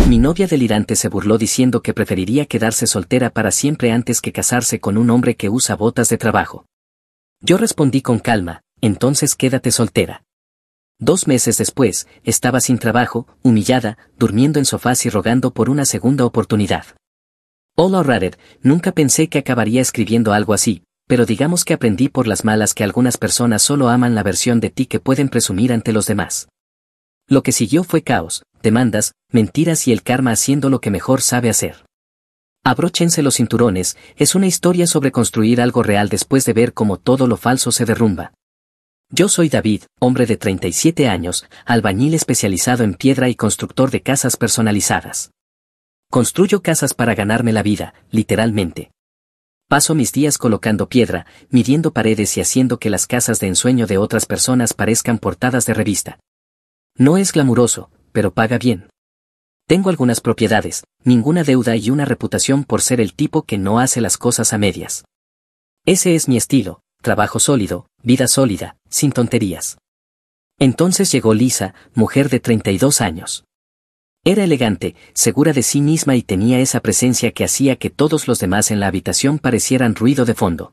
Mi novia delirante se burló diciendo que preferiría quedarse soltera para siempre antes que casarse con un hombre que usa botas de trabajo. Yo respondí con calma, entonces quédate soltera. 2 meses después, estaba sin trabajo, humillada, durmiendo en sofás y rogando por una segunda oportunidad. Hola Reddit, nunca pensé que acabaría escribiendo algo así, pero digamos que aprendí por las malas que algunas personas solo aman la versión de ti que pueden presumir ante los demás. Lo que siguió fue caos, demandas, mentiras y el karma haciendo lo que mejor sabe hacer. Abróchense los cinturones, es una historia sobre construir algo real después de ver cómo todo lo falso se derrumba. Yo soy David, hombre de 37 años, albañil especializado en piedra y constructor de casas personalizadas. Construyo casas para ganarme la vida, literalmente. Paso mis días colocando piedra, midiendo paredes y haciendo que las casas de ensueño de otras personas parezcan portadas de revista. No es glamuroso, pero paga bien. Tengo algunas propiedades, ninguna deuda y una reputación por ser el tipo que no hace las cosas a medias. Ese es mi estilo, trabajo sólido, vida sólida, sin tonterías. Entonces llegó Lisa, mujer de 32 años. Era elegante, segura de sí misma y tenía esa presencia que hacía que todos los demás en la habitación parecieran ruido de fondo.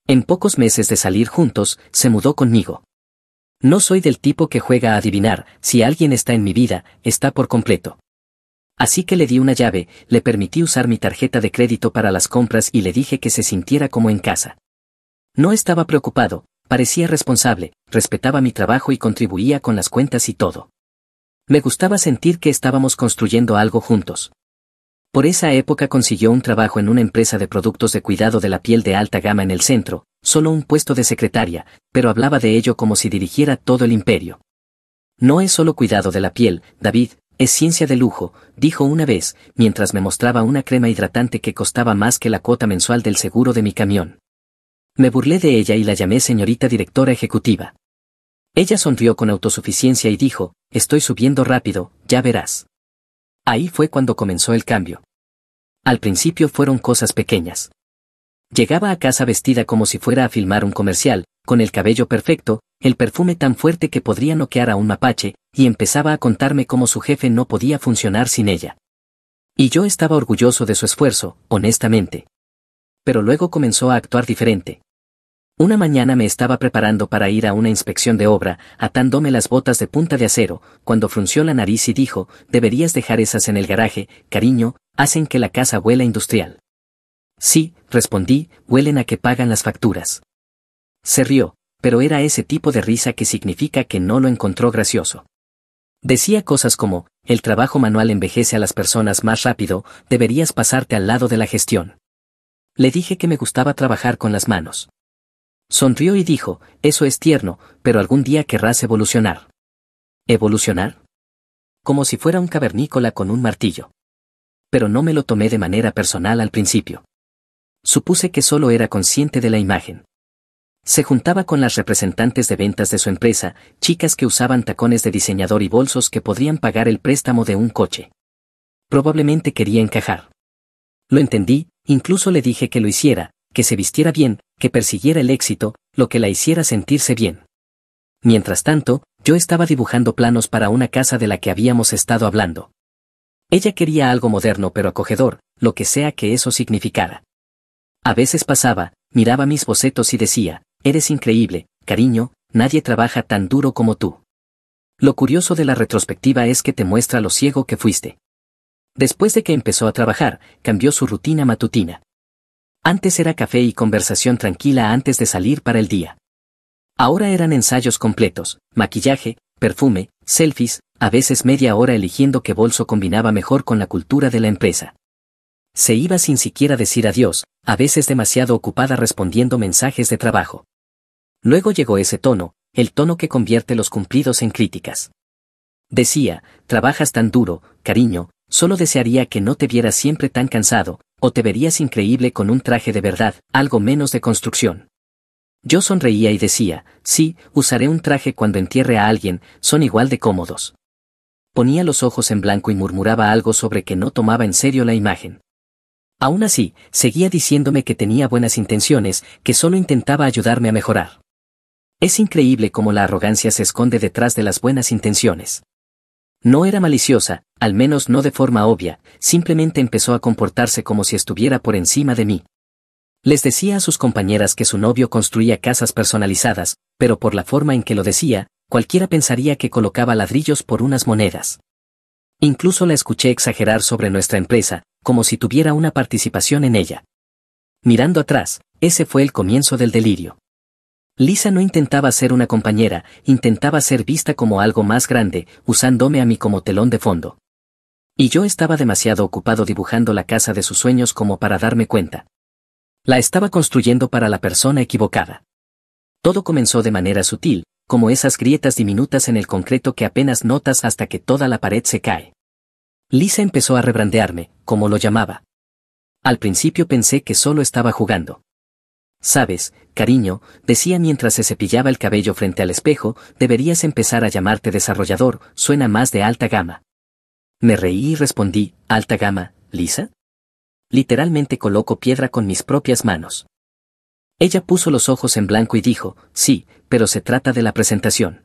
En pocos meses de salir juntos, se mudó conmigo. No soy del tipo que juega a adivinar, si alguien está en mi vida, está por completo. Así que le di una llave, le permití usar mi tarjeta de crédito para las compras y le dije que se sintiera como en casa. No estaba preocupado, parecía responsable, respetaba mi trabajo y contribuía con las cuentas y todo. Me gustaba sentir que estábamos construyendo algo juntos. Por esa época consiguió un trabajo en una empresa de productos de cuidado de la piel de alta gama en el centro, solo un puesto de secretaria, pero hablaba de ello como si dirigiera todo el imperio. No es solo cuidado de la piel, David, es ciencia de lujo, dijo una vez, mientras me mostraba una crema hidratante que costaba más que la cuota mensual del seguro de mi camión. Me burlé de ella y la llamé señorita directora ejecutiva. Ella sonrió con autosuficiencia y dijo, estoy subiendo rápido, ya verás. Ahí fue cuando comenzó el cambio. Al principio fueron cosas pequeñas. Llegaba a casa vestida como si fuera a filmar un comercial, con el cabello perfecto, el perfume tan fuerte que podría noquear a un mapache, y empezaba a contarme cómo su jefe no podía funcionar sin ella. Y yo estaba orgulloso de su esfuerzo, honestamente. Pero luego comenzó a actuar diferente. Una mañana me estaba preparando para ir a una inspección de obra, atándome las botas de punta de acero, cuando frunció la nariz y dijo, deberías dejar esas en el garaje, cariño, hacen que la casa huela industrial. Sí, respondí, huelen a que pagan las facturas. Se rió, pero era ese tipo de risa que significa que no lo encontró gracioso. Decía cosas como, el trabajo manual envejece a las personas más rápido, deberías pasarte al lado de la gestión. Le dije que me gustaba trabajar con las manos. Sonrió y dijo, eso es tierno, pero algún día querrás evolucionar. ¿Evolucionar? Como si fuera un cavernícola con un martillo. Pero no me lo tomé de manera personal al principio. Supuse que solo era consciente de la imagen. Se juntaba con las representantes de ventas de su empresa, chicas que usaban tacones de diseñador y bolsos que podrían pagar el préstamo de un coche. Probablemente quería encajar. Lo entendí, incluso le dije que lo hiciera, que se vistiera bien, que persiguiera el éxito, lo que la hiciera sentirse bien. Mientras tanto, yo estaba dibujando planos para una casa de la que habíamos estado hablando. Ella quería algo moderno pero acogedor, lo que sea que eso significara. A veces pasaba, miraba mis bocetos y decía, eres increíble, cariño, nadie trabaja tan duro como tú. Lo curioso de la retrospectiva es que te muestra lo ciego que fuiste. Después de que empezó a trabajar, cambió su rutina matutina. Antes era café y conversación tranquila antes de salir para el día. Ahora eran ensayos completos, maquillaje, perfume, selfies, a veces media hora eligiendo qué bolso combinaba mejor con la cultura de la empresa. Se iba sin siquiera decir adiós, a veces demasiado ocupada respondiendo mensajes de trabajo. Luego llegó ese tono, el tono que convierte los cumplidos en críticas. Decía, trabajas tan duro, cariño, solo desearía que no te vieras siempre tan cansado, o te verías increíble con un traje de verdad, algo menos de construcción. Yo sonreía y decía, sí, usaré un traje cuando entierre a alguien, son igual de cómodos. Ponía los ojos en blanco y murmuraba algo sobre que no tomaba en serio la imagen. Aún así, seguía diciéndome que tenía buenas intenciones, que solo intentaba ayudarme a mejorar. Es increíble cómo la arrogancia se esconde detrás de las buenas intenciones. No era maliciosa, al menos no de forma obvia, simplemente empezó a comportarse como si estuviera por encima de mí. Les decía a sus compañeras que su novio construía casas personalizadas, pero por la forma en que lo decía, cualquiera pensaría que colocaba ladrillos por unas monedas. Incluso la escuché exagerar sobre nuestra empresa, como si tuviera una participación en ella. Mirando atrás, ese fue el comienzo del delirio. Lisa no intentaba ser una compañera, intentaba ser vista como algo más grande, usándome a mí como telón de fondo. Y yo estaba demasiado ocupado dibujando la casa de sus sueños como para darme cuenta. La estaba construyendo para la persona equivocada. Todo comenzó de manera sutil, como esas grietas diminutas en el concreto que apenas notas hasta que toda la pared se cae. Lisa empezó a rebrandearme, como lo llamaba. Al principio pensé que solo estaba jugando. Sabes, cariño, decía mientras se cepillaba el cabello frente al espejo, deberías empezar a llamarte desarrollador, suena más de alta gama. Me reí y respondí, ¿alta gama, Lisa? Literalmente coloco piedra con mis propias manos. Ella puso los ojos en blanco y dijo, sí, pero se trata de la presentación.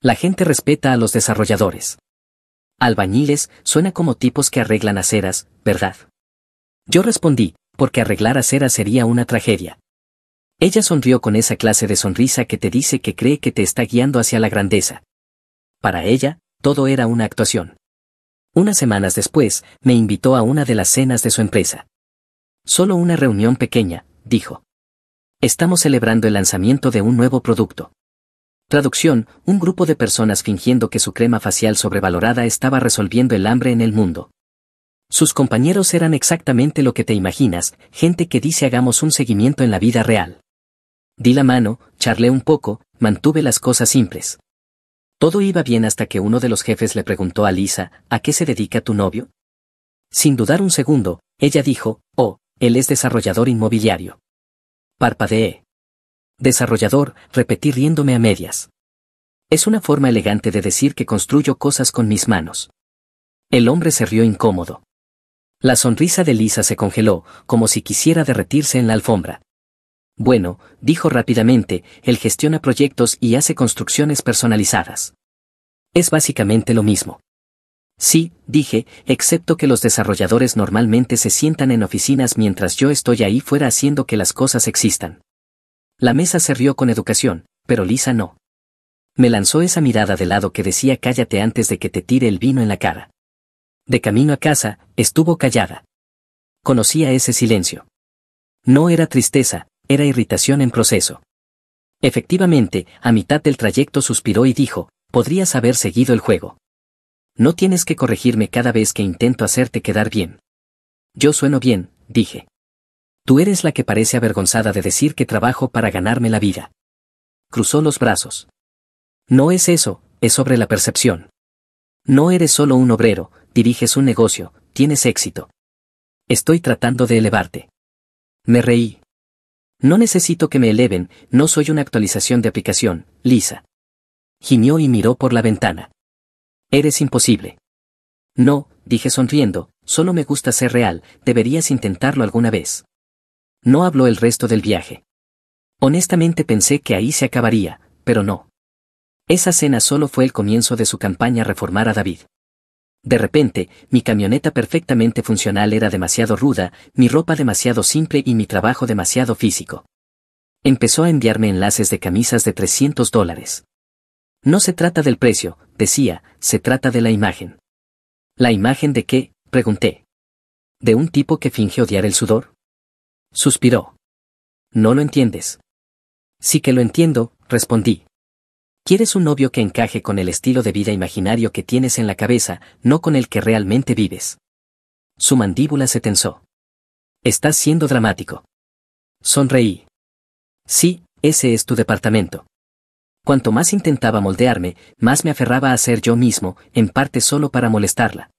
La gente respeta a los desarrolladores. Albañiles suena como tipos que arreglan aceras, ¿verdad? Yo respondí, porque arreglar aceras sería una tragedia. Ella sonrió con esa clase de sonrisa que te dice que cree que te está guiando hacia la grandeza. Para ella, todo era una actuación. Unas semanas después, me invitó a una de las cenas de su empresa. Solo una reunión pequeña, dijo. Estamos celebrando el lanzamiento de un nuevo producto. Traducción, un grupo de personas fingiendo que su crema facial sobrevalorada estaba resolviendo el hambre en el mundo. Sus compañeros eran exactamente lo que te imaginas, gente que dice hagamos un seguimiento en la vida real. Di la mano, charlé un poco, mantuve las cosas simples. Todo iba bien hasta que uno de los jefes le preguntó a Lisa, ¿a qué se dedica tu novio? Sin dudar un segundo, ella dijo, oh, él es desarrollador inmobiliario. Parpadeé. Desarrollador, repetí riéndome a medias. Es una forma elegante de decir que construyo cosas con mis manos. El hombre se rió incómodo. La sonrisa de Lisa se congeló, como si quisiera derretirse en la alfombra. Bueno, dijo rápidamente, él gestiona proyectos y hace construcciones personalizadas. Es básicamente lo mismo. Sí, dije, excepto que los desarrolladores normalmente se sientan en oficinas mientras yo estoy ahí fuera haciendo que las cosas existan. La mesa se rió con educación, pero Lisa no. Me lanzó esa mirada de lado que decía cállate antes de que te tire el vino en la cara. De camino a casa, estuvo callada. Conocía ese silencio. No era tristeza, era irritación en proceso. Efectivamente, a mitad del trayecto suspiró y dijo, podrías haber seguido el juego. No tienes que corregirme cada vez que intento hacerte quedar bien. Yo sueno bien, dije. Tú eres la que parece avergonzada de decir que trabajo para ganarme la vida. Cruzó los brazos. No es eso, es sobre la percepción. No eres solo un obrero, diriges un negocio, tienes éxito. Estoy tratando de elevarte. Me reí. No necesito que me eleven, no soy una actualización de aplicación, Lisa. Gimió y miró por la ventana. Eres imposible. No, dije sonriendo, solo me gusta ser real, deberías intentarlo alguna vez. No habló el resto del viaje. Honestamente pensé que ahí se acabaría, pero no. Esa cena solo fue el comienzo de su campaña reformar a David. De repente, mi camioneta perfectamente funcional era demasiado ruda, mi ropa demasiado simple y mi trabajo demasiado físico. Empezó a enviarme enlaces de camisas de $300. No se trata del precio, decía, se trata de la imagen. ¿La imagen de qué?, pregunté. ¿De un tipo que finge odiar el sudor? Suspiró. No lo entiendes. Sí que lo entiendo, respondí. Quieres un novio que encaje con el estilo de vida imaginario que tienes en la cabeza, no con el que realmente vives. Su mandíbula se tensó. Estás siendo dramático. Sonreí. Sí, ese es tu departamento. Cuanto más intentaba moldearme, más me aferraba a ser yo mismo, en parte solo para molestarla.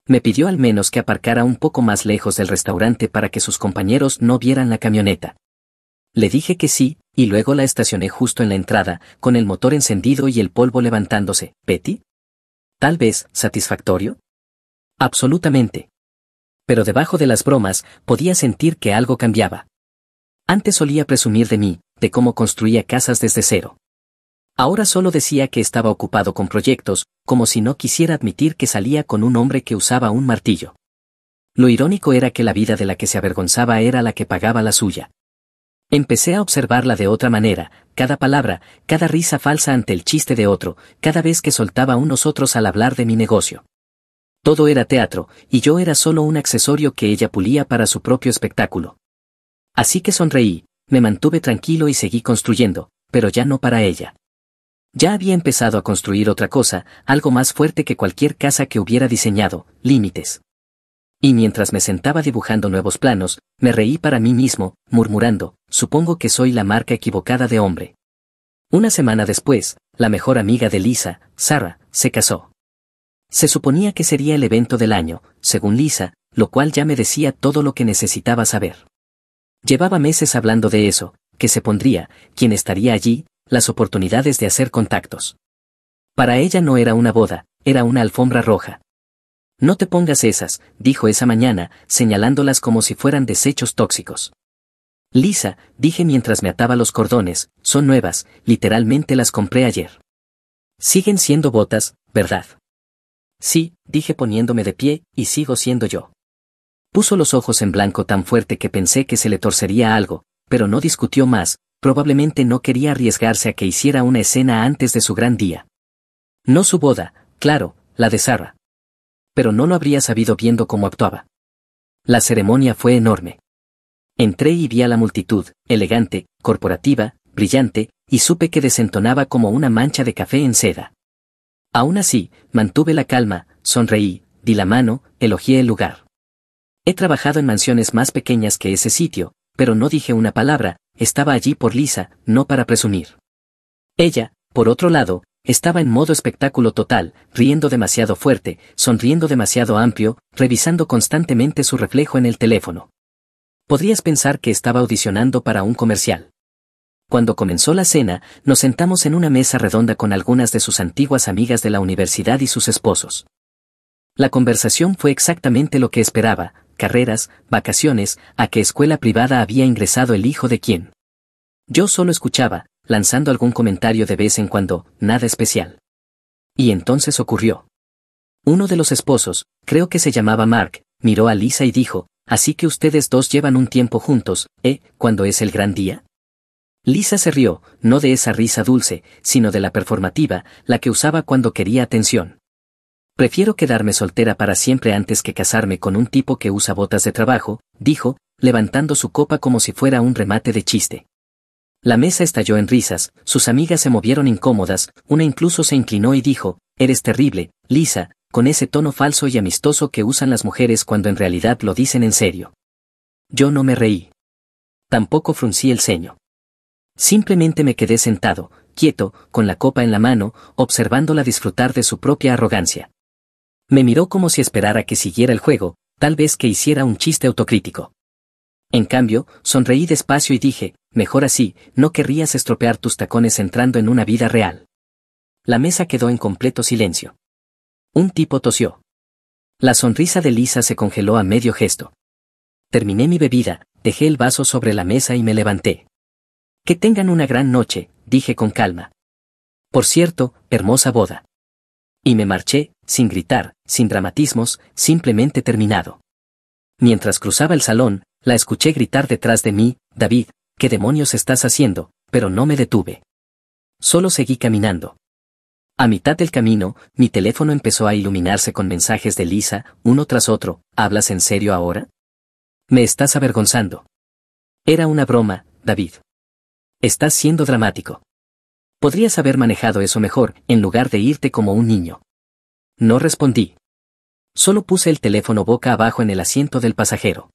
Me pidió al menos que aparcara un poco más lejos del restaurante para que sus compañeros no vieran la camioneta. Le dije que sí, y luego la estacioné justo en la entrada, con el motor encendido y el polvo levantándose. ¿Betty? ¿Tal vez satisfactorio? Absolutamente. Pero debajo de las bromas, podía sentir que algo cambiaba. Antes solía presumir de mí, de cómo construía casas desde cero. Ahora solo decía que estaba ocupado con proyectos, como si no quisiera admitir que salía con un hombre que usaba un martillo. Lo irónico era que la vida de la que se avergonzaba era la que pagaba la suya. Empecé a observarla de otra manera, cada palabra, cada risa falsa ante el chiste de otro, cada vez que soltaba unos otros al hablar de mi negocio. Todo era teatro, y yo era solo un accesorio que ella pulía para su propio espectáculo. Así que sonreí, me mantuve tranquilo y seguí construyendo, pero ya no para ella. Ya había empezado a construir otra cosa, algo más fuerte que cualquier casa que hubiera diseñado, límites. Y mientras me sentaba dibujando nuevos planos, me reí para mí mismo, murmurando, supongo que soy la marca equivocada de hombre. Una semana después, la mejor amiga de Lisa, Sarah, se casó. Se suponía que sería el evento del año, según Lisa, lo cual ya me decía todo lo que necesitaba saber. Llevaba meses hablando de eso, que se pondría, quién estaría allí, las oportunidades de hacer contactos. Para ella no era una boda, era una alfombra roja. No te pongas esas, dijo esa mañana, señalándolas como si fueran desechos tóxicos. Lisa, dije mientras me ataba los cordones, son nuevas, literalmente las compré ayer. Siguen siendo botas, ¿verdad? Sí, dije poniéndome de pie, y sigo siendo yo. Puso los ojos en blanco tan fuerte que pensé que se le torcería algo, pero no discutió más, probablemente no quería arriesgarse a que hiciera una escena antes de su gran día. No su boda, claro, la de Sarah. Pero no lo habría sabido viendo cómo actuaba. La ceremonia fue enorme. Entré y vi a la multitud, elegante, corporativa, brillante, y supe que desentonaba como una mancha de café en seda. Aún así, mantuve la calma, sonreí, di la mano, elogié el lugar. He trabajado en mansiones más pequeñas que ese sitio, pero no dije una palabra, estaba allí por Lisa, no para presumir. Ella, por otro lado, estaba en modo espectáculo total, riendo demasiado fuerte, sonriendo demasiado amplio, revisando constantemente su reflejo en el teléfono. Podrías pensar que estaba audicionando para un comercial. Cuando comenzó la cena, nos sentamos en una mesa redonda con algunas de sus antiguas amigas de la universidad y sus esposos. La conversación fue exactamente lo que esperaba, carreras, vacaciones, a qué escuela privada había ingresado el hijo de quién. Yo solo escuchaba, lanzando algún comentario de vez en cuando, nada especial. Y entonces ocurrió. Uno de los esposos, creo que se llamaba Mark, miró a Lisa y dijo, así que ustedes dos llevan un tiempo juntos, ¿cuándo es el gran día? Lisa se rió, no de esa risa dulce, sino de la performativa, la que usaba cuando quería atención. Prefiero quedarme soltera para siempre antes que casarme con un tipo que usa botas de trabajo, dijo, levantando su copa como si fuera un remate de chiste. La mesa estalló en risas, sus amigas se movieron incómodas, una incluso se inclinó y dijo, eres terrible, Lisa, con ese tono falso y amistoso que usan las mujeres cuando en realidad lo dicen en serio. Yo no me reí. Tampoco fruncí el ceño. Simplemente me quedé sentado, quieto, con la copa en la mano, observándola disfrutar de su propia arrogancia. Me miró como si esperara que siguiera el juego, tal vez que hiciera un chiste autocrítico. En cambio, sonreí despacio y dije, mejor así, no querrías estropear tus tacones entrando en una vida real. La mesa quedó en completo silencio. Un tipo tosió. La sonrisa de Lisa se congeló a medio gesto. Terminé mi bebida, dejé el vaso sobre la mesa y me levanté. Que tengan una gran noche, dije con calma. Por cierto, hermosa boda. Y me marché, sin gritar, sin dramatismos, simplemente terminado. Mientras cruzaba el salón, la escuché gritar detrás de mí, David, ¿qué demonios estás haciendo? Pero no me detuve. Solo seguí caminando. A mitad del camino, mi teléfono empezó a iluminarse con mensajes de Lisa, uno tras otro, ¿hablas en serio ahora? Me estás avergonzando. Era una broma, David. Estás siendo dramático. Podrías haber manejado eso mejor, en lugar de irte como un niño. No respondí. Solo puse el teléfono boca abajo en el asiento del pasajero.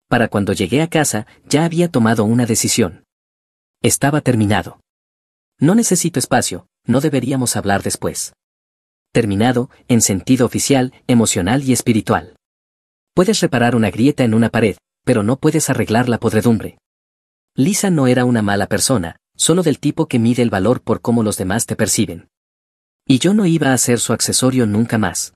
Para cuando llegué a casa, ya había tomado una decisión. Estaba terminado. No necesito espacio, no deberíamos hablar después. Terminado, en sentido oficial, emocional y espiritual. Puedes reparar una grieta en una pared, pero no puedes arreglar la podredumbre. Lisa no era una mala persona, solo del tipo que mide el valor por cómo los demás te perciben. Y yo no iba a ser su accesorio nunca más.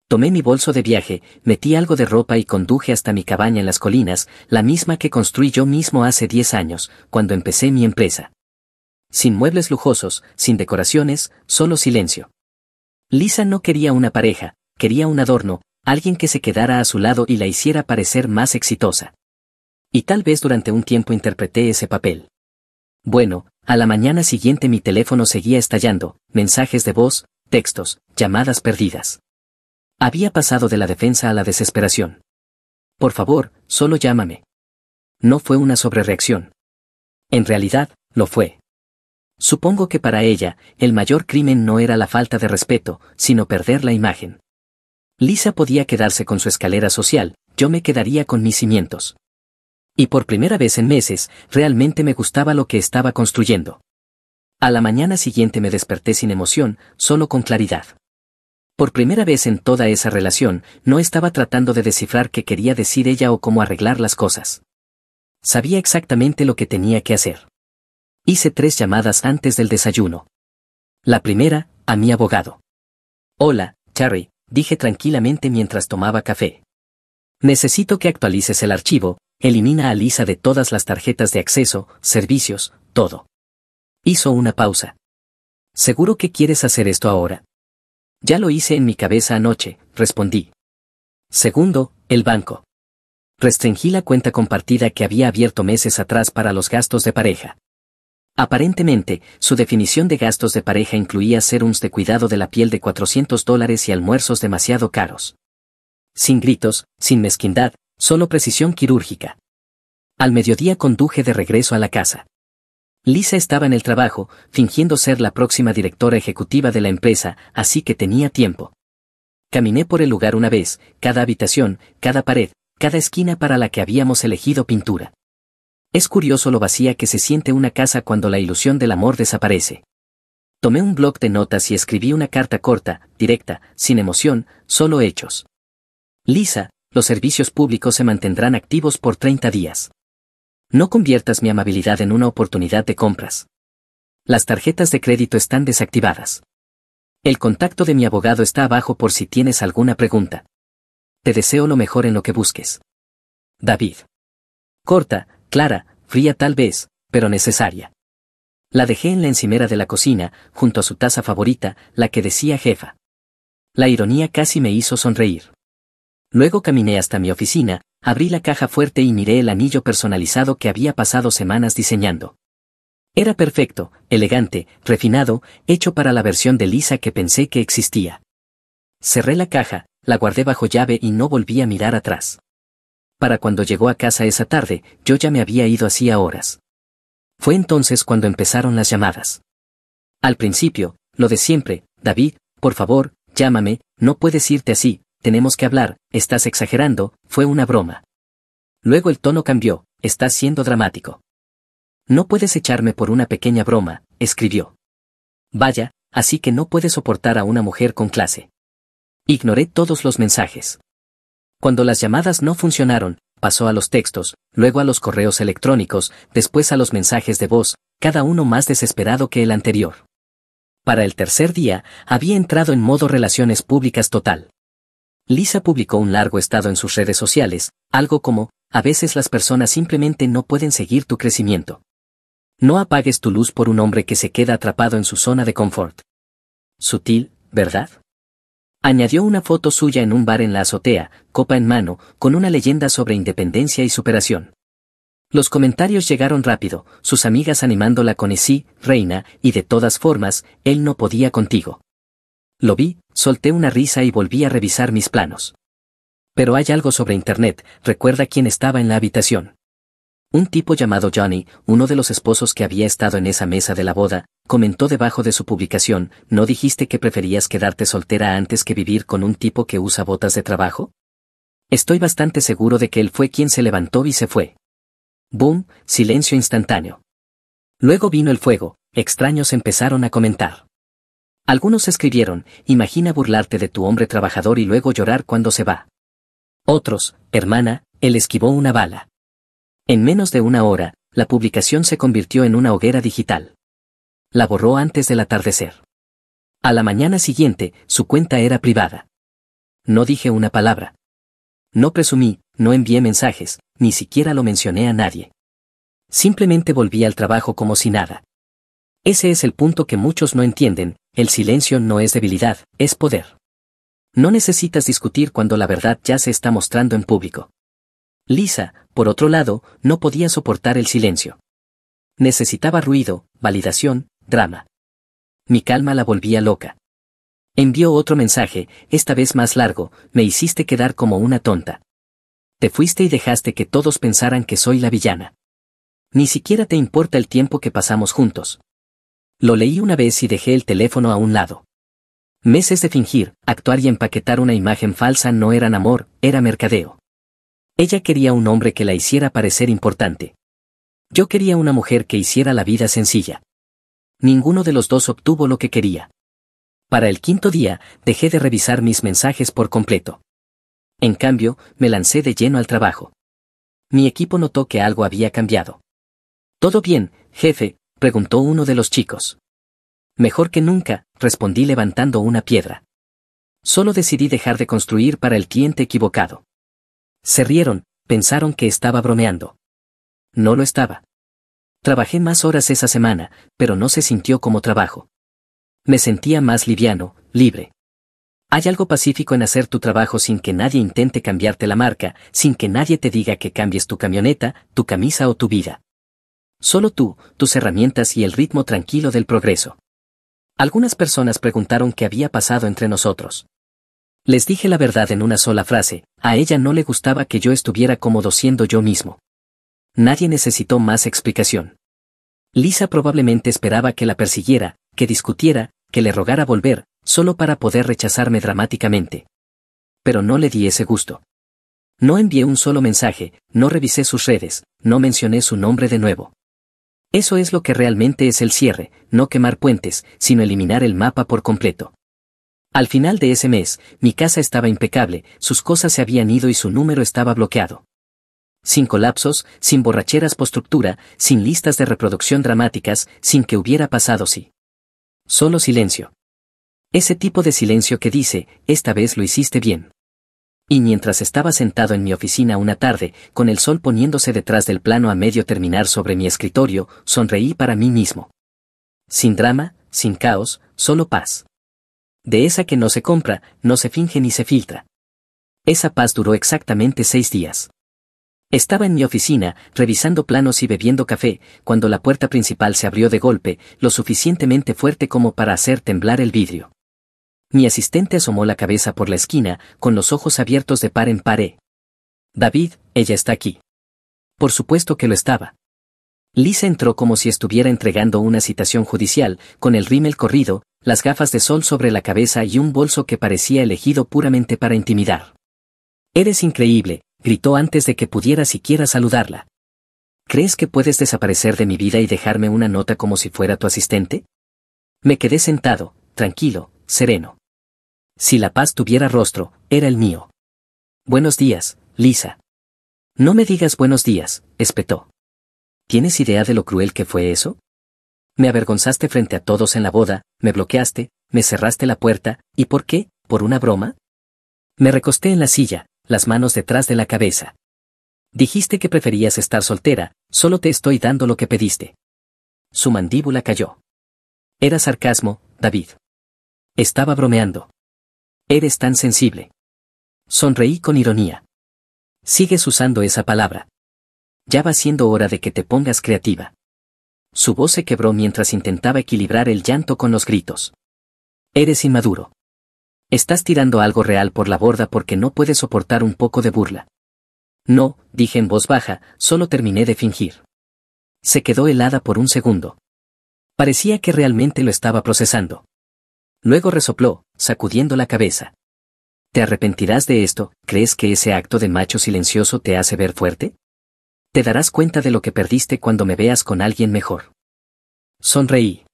Tomé mi bolso de viaje, metí algo de ropa y conduje hasta mi cabaña en las colinas, la misma que construí yo mismo hace 10 años, cuando empecé mi empresa. Sin muebles lujosos, sin decoraciones, solo silencio. Lisa no quería una pareja, quería un adorno, alguien que se quedara a su lado y la hiciera parecer más exitosa. Y tal vez durante un tiempo interpreté ese papel. Bueno, a la mañana siguiente mi teléfono seguía estallando, mensajes de voz, textos, llamadas perdidas. Había pasado de la defensa a la desesperación. Por favor, solo llámame. No fue una sobrereacción. En realidad, lo fue. Supongo que para ella, el mayor crimen no era la falta de respeto, sino perder la imagen. Lisa podía quedarse con su escalera social, yo me quedaría con mis cimientos. Y por primera vez en meses, realmente me gustaba lo que estaba construyendo. A la mañana siguiente me desperté sin emoción, solo con claridad. Por primera vez en toda esa relación, no estaba tratando de descifrar qué quería decir ella o cómo arreglar las cosas. Sabía exactamente lo que tenía que hacer. Hice 3 llamadas antes del desayuno. La primera, a mi abogado. Hola, Charry, dije tranquilamente mientras tomaba café. Necesito que actualices el archivo, elimina a Lisa de todas las tarjetas de acceso, servicios, todo. Hizo una pausa. ¿Seguro que quieres hacer esto ahora? Ya lo hice en mi cabeza anoche, respondí. Segundo, el banco. Restringí la cuenta compartida que había abierto meses atrás para los gastos de pareja. Aparentemente, su definición de gastos de pareja incluía serums de cuidado de la piel de $400 y almuerzos demasiado caros. Sin gritos, sin mezquindad, solo precisión quirúrgica. Al mediodía conduje de regreso a la casa. Lisa estaba en el trabajo, fingiendo ser la próxima directora ejecutiva de la empresa, así que tenía tiempo. Caminé por el lugar una vez, cada habitación, cada pared, cada esquina para la que habíamos elegido pintura. Es curioso lo vacía que se siente una casa cuando la ilusión del amor desaparece. Tomé un bloc de notas y escribí una carta corta, directa, sin emoción, solo hechos. Lisa, los servicios públicos se mantendrán activos por 30 días. No conviertas mi amabilidad en una oportunidad de compras. Las tarjetas de crédito están desactivadas. El contacto de mi abogado está abajo por si tienes alguna pregunta. Te deseo lo mejor en lo que busques. David. Corta, clara, fría tal vez, pero necesaria. La dejé en la encimera de la cocina, junto a su taza favorita, la que decía jefa. La ironía casi me hizo sonreír. Luego caminé hasta mi oficina, abrí la caja fuerte y miré el anillo personalizado que había pasado semanas diseñando. Era perfecto, elegante, refinado, hecho para la versión de Lisa que pensé que existía. Cerré la caja, la guardé bajo llave y no volví a mirar atrás. Para cuando llegó a casa esa tarde, yo ya me había ido hacía horas. Fue entonces cuando empezaron las llamadas. Al principio, lo de siempre, David, por favor, llámame, no puedes irte así, tenemos que hablar, estás exagerando, fue una broma. Luego el tono cambió, estás siendo dramático. No puedes echarme por una pequeña broma, escribió. Vaya, así que no puedes soportar a una mujer con clase. Ignoré todos los mensajes. Cuando las llamadas no funcionaron, pasó a los textos, luego a los correos electrónicos, después a los mensajes de voz, cada uno más desesperado que el anterior. Para el tercer día, había entrado en modo relaciones públicas total. Lisa publicó un largo estado en sus redes sociales, algo como, a veces las personas simplemente no pueden seguir tu crecimiento. No apagues tu luz por un hombre que se queda atrapado en su zona de confort. Sutil, ¿verdad? Añadió una foto suya en un bar en la azotea, copa en mano, con una leyenda sobre independencia y superación. Los comentarios llegaron rápido, sus amigas animándola con sí, reina, y de todas formas, él no podía contigo. Lo vi, solté una risa y volví a revisar mis planos. Pero hay algo sobre internet, recuerda quién estaba en la habitación. Un tipo llamado Johnny, uno de los esposos que había estado en esa mesa de la boda, comentó debajo de su publicación, ¿no dijiste que preferías quedarte soltera antes que vivir con un tipo que usa botas de trabajo? Estoy bastante seguro de que él fue quien se levantó y se fue. Boom, silencio instantáneo. Luego vino el fuego, extraños empezaron a comentar. Algunos escribieron, imagina burlarte de tu hombre trabajador y luego llorar cuando se va. Otros, hermana, él esquivó una bala. En menos de una hora, la publicación se convirtió en una hoguera digital. La borró antes del atardecer. A la mañana siguiente, su cuenta era privada. No dije una palabra. No presumí, no envié mensajes, ni siquiera lo mencioné a nadie. Simplemente volví al trabajo como si nada. Ese es el punto que muchos no entienden, el silencio no es debilidad, es poder. No necesitas discutir cuando la verdad ya se está mostrando en público. Lisa, por otro lado, no podía soportar el silencio. Necesitaba ruido, validación, drama. Mi calma la volvía loca. Envió otro mensaje, esta vez más largo: me hiciste quedar como una tonta. Te fuiste y dejaste que todos pensaran que soy la villana. Ni siquiera te importa el tiempo que pasamos juntos. Lo leí una vez y dejé el teléfono a un lado. Meses de fingir, actuar y empaquetar una imagen falsa no eran amor, era mercadeo. Ella quería un hombre que la hiciera parecer importante. Yo quería una mujer que hiciera la vida sencilla. Ninguno de los dos obtuvo lo que quería. Para el quinto día, dejé de revisar mis mensajes por completo. En cambio, me lancé de lleno al trabajo. Mi equipo notó que algo había cambiado. ¿Todo bien, jefe?, preguntó uno de los chicos. Mejor que nunca, respondí levantando una piedra. Solo decidí dejar de construir para el cliente equivocado. Se rieron, pensaron que estaba bromeando. No lo estaba. Trabajé más horas esa semana, pero no se sintió como trabajo. Me sentía más liviano, libre. Hay algo pacífico en hacer tu trabajo sin que nadie intente cambiarte la marca, sin que nadie te diga que cambies tu camioneta, tu camisa o tu vida. Solo tú, tus herramientas y el ritmo tranquilo del progreso. Algunas personas preguntaron qué había pasado entre nosotros. Les dije la verdad en una sola frase: a ella no le gustaba que yo estuviera cómodo siendo yo mismo. Nadie necesitó más explicación. Lisa probablemente esperaba que la persiguiera, que discutiera, que le rogara volver, solo para poder rechazarme dramáticamente. Pero no le di ese gusto. No envié un solo mensaje, no revisé sus redes, no mencioné su nombre de nuevo. Eso es lo que realmente es el cierre, no quemar puentes, sino eliminar el mapa por completo. Al final de ese mes, mi casa estaba impecable, sus cosas se habían ido y su número estaba bloqueado. Sin colapsos, sin borracheras post-ruptura, sin listas de reproducción dramáticas, sin que hubiera pasado sí. Solo silencio. Ese tipo de silencio que dice: esta vez lo hiciste bien. Y mientras estaba sentado en mi oficina una tarde, con el sol poniéndose detrás del plano a medio terminar sobre mi escritorio, sonreí para mí mismo. Sin drama, sin caos, solo paz. De esa que no se compra, no se finge ni se filtra. Esa paz duró exactamente 6 días. Estaba en mi oficina, revisando planos y bebiendo café, cuando la puerta principal se abrió de golpe, lo suficientemente fuerte como para hacer temblar el vidrio. Mi asistente asomó la cabeza por la esquina, con los ojos abiertos de par en par. David, ella está aquí. Por supuesto que lo estaba. Lisa entró como si estuviera entregando una citación judicial, con el rímel corrido, las gafas de sol sobre la cabeza y un bolso que parecía elegido puramente para intimidar. «Eres increíble», gritó antes de que pudiera siquiera saludarla. «¿Crees que puedes desaparecer de mi vida y dejarme una nota como si fuera tu asistente?» Me quedé sentado, tranquilo, sereno. Si la paz tuviera rostro, era el mío. «Buenos días, Lisa». «No me digas buenos días», espetó. ¿Tienes idea de lo cruel que fue eso? Me avergonzaste frente a todos en la boda, me bloqueaste, me cerraste la puerta, ¿y por qué? ¿Por una broma? Me recosté en la silla, las manos detrás de la cabeza. Dijiste que preferías estar soltera, solo te estoy dando lo que pediste. Su mandíbula cayó. Era sarcasmo, David. Estaba bromeando. Eres tan sensible. Sonreí con ironía. Sigues usando esa palabra. Ya va siendo hora de que te pongas creativa. Su voz se quebró mientras intentaba equilibrar el llanto con los gritos. Eres inmaduro. Estás tirando algo real por la borda porque no puedes soportar un poco de burla. No, dije en voz baja, solo terminé de fingir. Se quedó helada por un segundo. Parecía que realmente lo estaba procesando. Luego resopló, sacudiendo la cabeza. ¿Te arrepentirás de esto? ¿Crees que ese acto de macho silencioso te hace ver fuerte? Te darás cuenta de lo que perdiste cuando me veas con alguien mejor. Sonreí.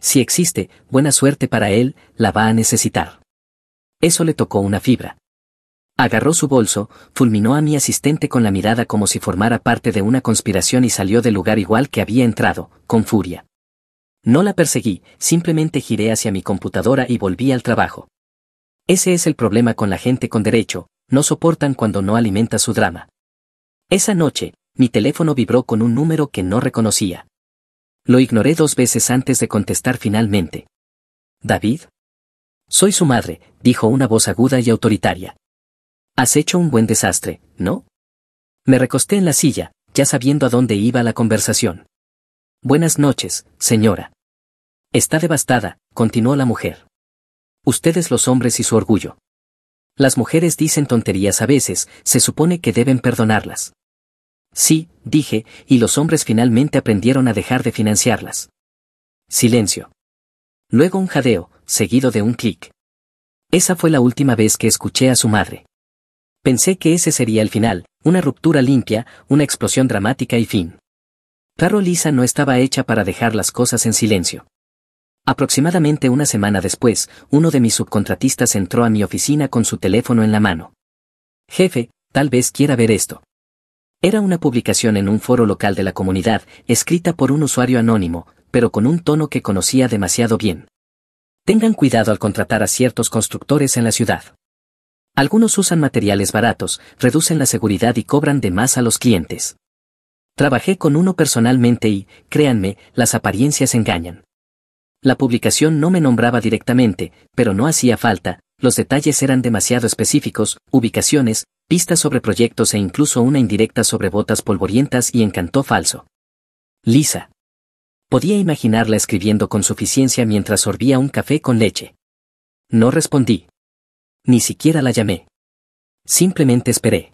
Si existe, buena suerte para él, la va a necesitar. Eso le tocó una fibra. Agarró su bolso, fulminó a mi asistente con la mirada como si formara parte de una conspiración y salió del lugar igual que había entrado, con furia. No la perseguí, simplemente giré hacia mi computadora y volví al trabajo. Ese es el problema con la gente con derecho, no soportan cuando no alimenta su drama. Esa noche, mi teléfono vibró con un número que no reconocía. Lo ignoré 2 veces antes de contestar finalmente. ¿David? Soy su madre, dijo una voz aguda y autoritaria. Has hecho un buen desastre, ¿no? Me recosté en la silla, ya sabiendo a dónde iba la conversación. Buenas noches, señora. Está devastada, continuó la mujer. Ustedes los hombres y su orgullo. Las mujeres dicen tonterías a veces, se supone que deben perdonarlas. Sí, dije, y los hombres finalmente aprendieron a dejar de financiarlas. Silencio. Luego un jadeo, seguido de un clic. Esa fue la última vez que escuché a su madre. Pensé que ese sería el final, una ruptura limpia, una explosión dramática y fin. Claro, Lisa no estaba hecha para dejar las cosas en silencio. Aproximadamente una semana después, uno de mis subcontratistas entró a mi oficina con su teléfono en la mano. Jefe, tal vez quiera ver esto. Era una publicación en un foro local de la comunidad, escrita por un usuario anónimo, pero con un tono que conocía demasiado bien. Tengan cuidado al contratar a ciertos constructores en la ciudad. Algunos usan materiales baratos, reducen la seguridad y cobran de más a los clientes. Trabajé con uno personalmente y, créanme, las apariencias engañan. La publicación no me nombraba directamente, pero no hacía falta, los detalles eran demasiado específicos, ubicaciones, pistas sobre proyectos e incluso una indirecta sobre botas polvorientas y encantó falso. Lisa. Podía imaginarla escribiendo con suficiencia mientras sorbía un café con leche. No respondí. Ni siquiera la llamé. Simplemente esperé.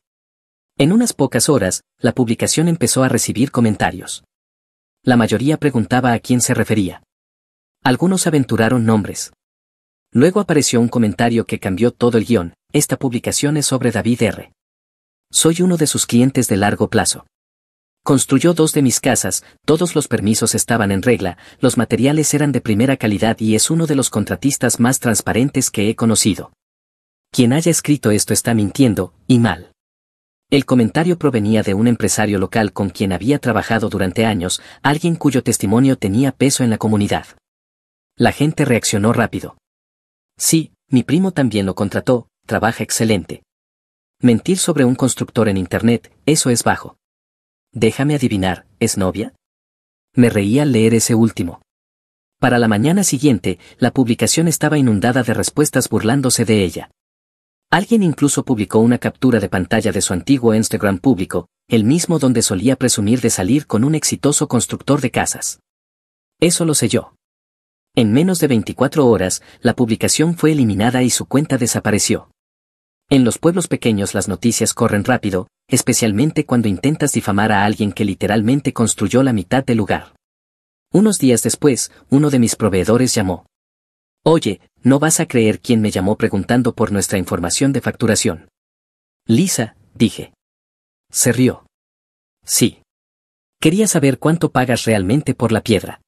En unas pocas horas, la publicación empezó a recibir comentarios. La mayoría preguntaba a quién se refería. Algunos aventuraron nombres. Luego apareció un comentario que cambió todo el guión. Esta publicación es sobre David R. Soy uno de sus clientes de largo plazo. Construyó 2 de mis casas, todos los permisos estaban en regla, los materiales eran de primera calidad y es uno de los contratistas más transparentes que he conocido. Quien haya escrito esto está mintiendo, y mal. El comentario provenía de un empresario local con quien había trabajado durante años, alguien cuyo testimonio tenía peso en la comunidad. La gente reaccionó rápido. Sí, mi primo también lo contrató, trabaja excelente. Mentir sobre un constructor en Internet, eso es bajo. Déjame adivinar, ¿es novia? Me reí al leer ese último. Para la mañana siguiente, la publicación estaba inundada de respuestas burlándose de ella. Alguien incluso publicó una captura de pantalla de su antiguo Instagram público, el mismo donde solía presumir de salir con un exitoso constructor de casas. Eso lo sé yo. En menos de 24 horas, la publicación fue eliminada y su cuenta desapareció. En los pueblos pequeños las noticias corren rápido, especialmente cuando intentas difamar a alguien que literalmente construyó la mitad del lugar. Unos días después, uno de mis proveedores llamó. Oye, no vas a creer quién me llamó preguntando por nuestra información de facturación. Lisa, dije. Se rió. Sí. Quería saber cuánto pagas realmente por la piedra.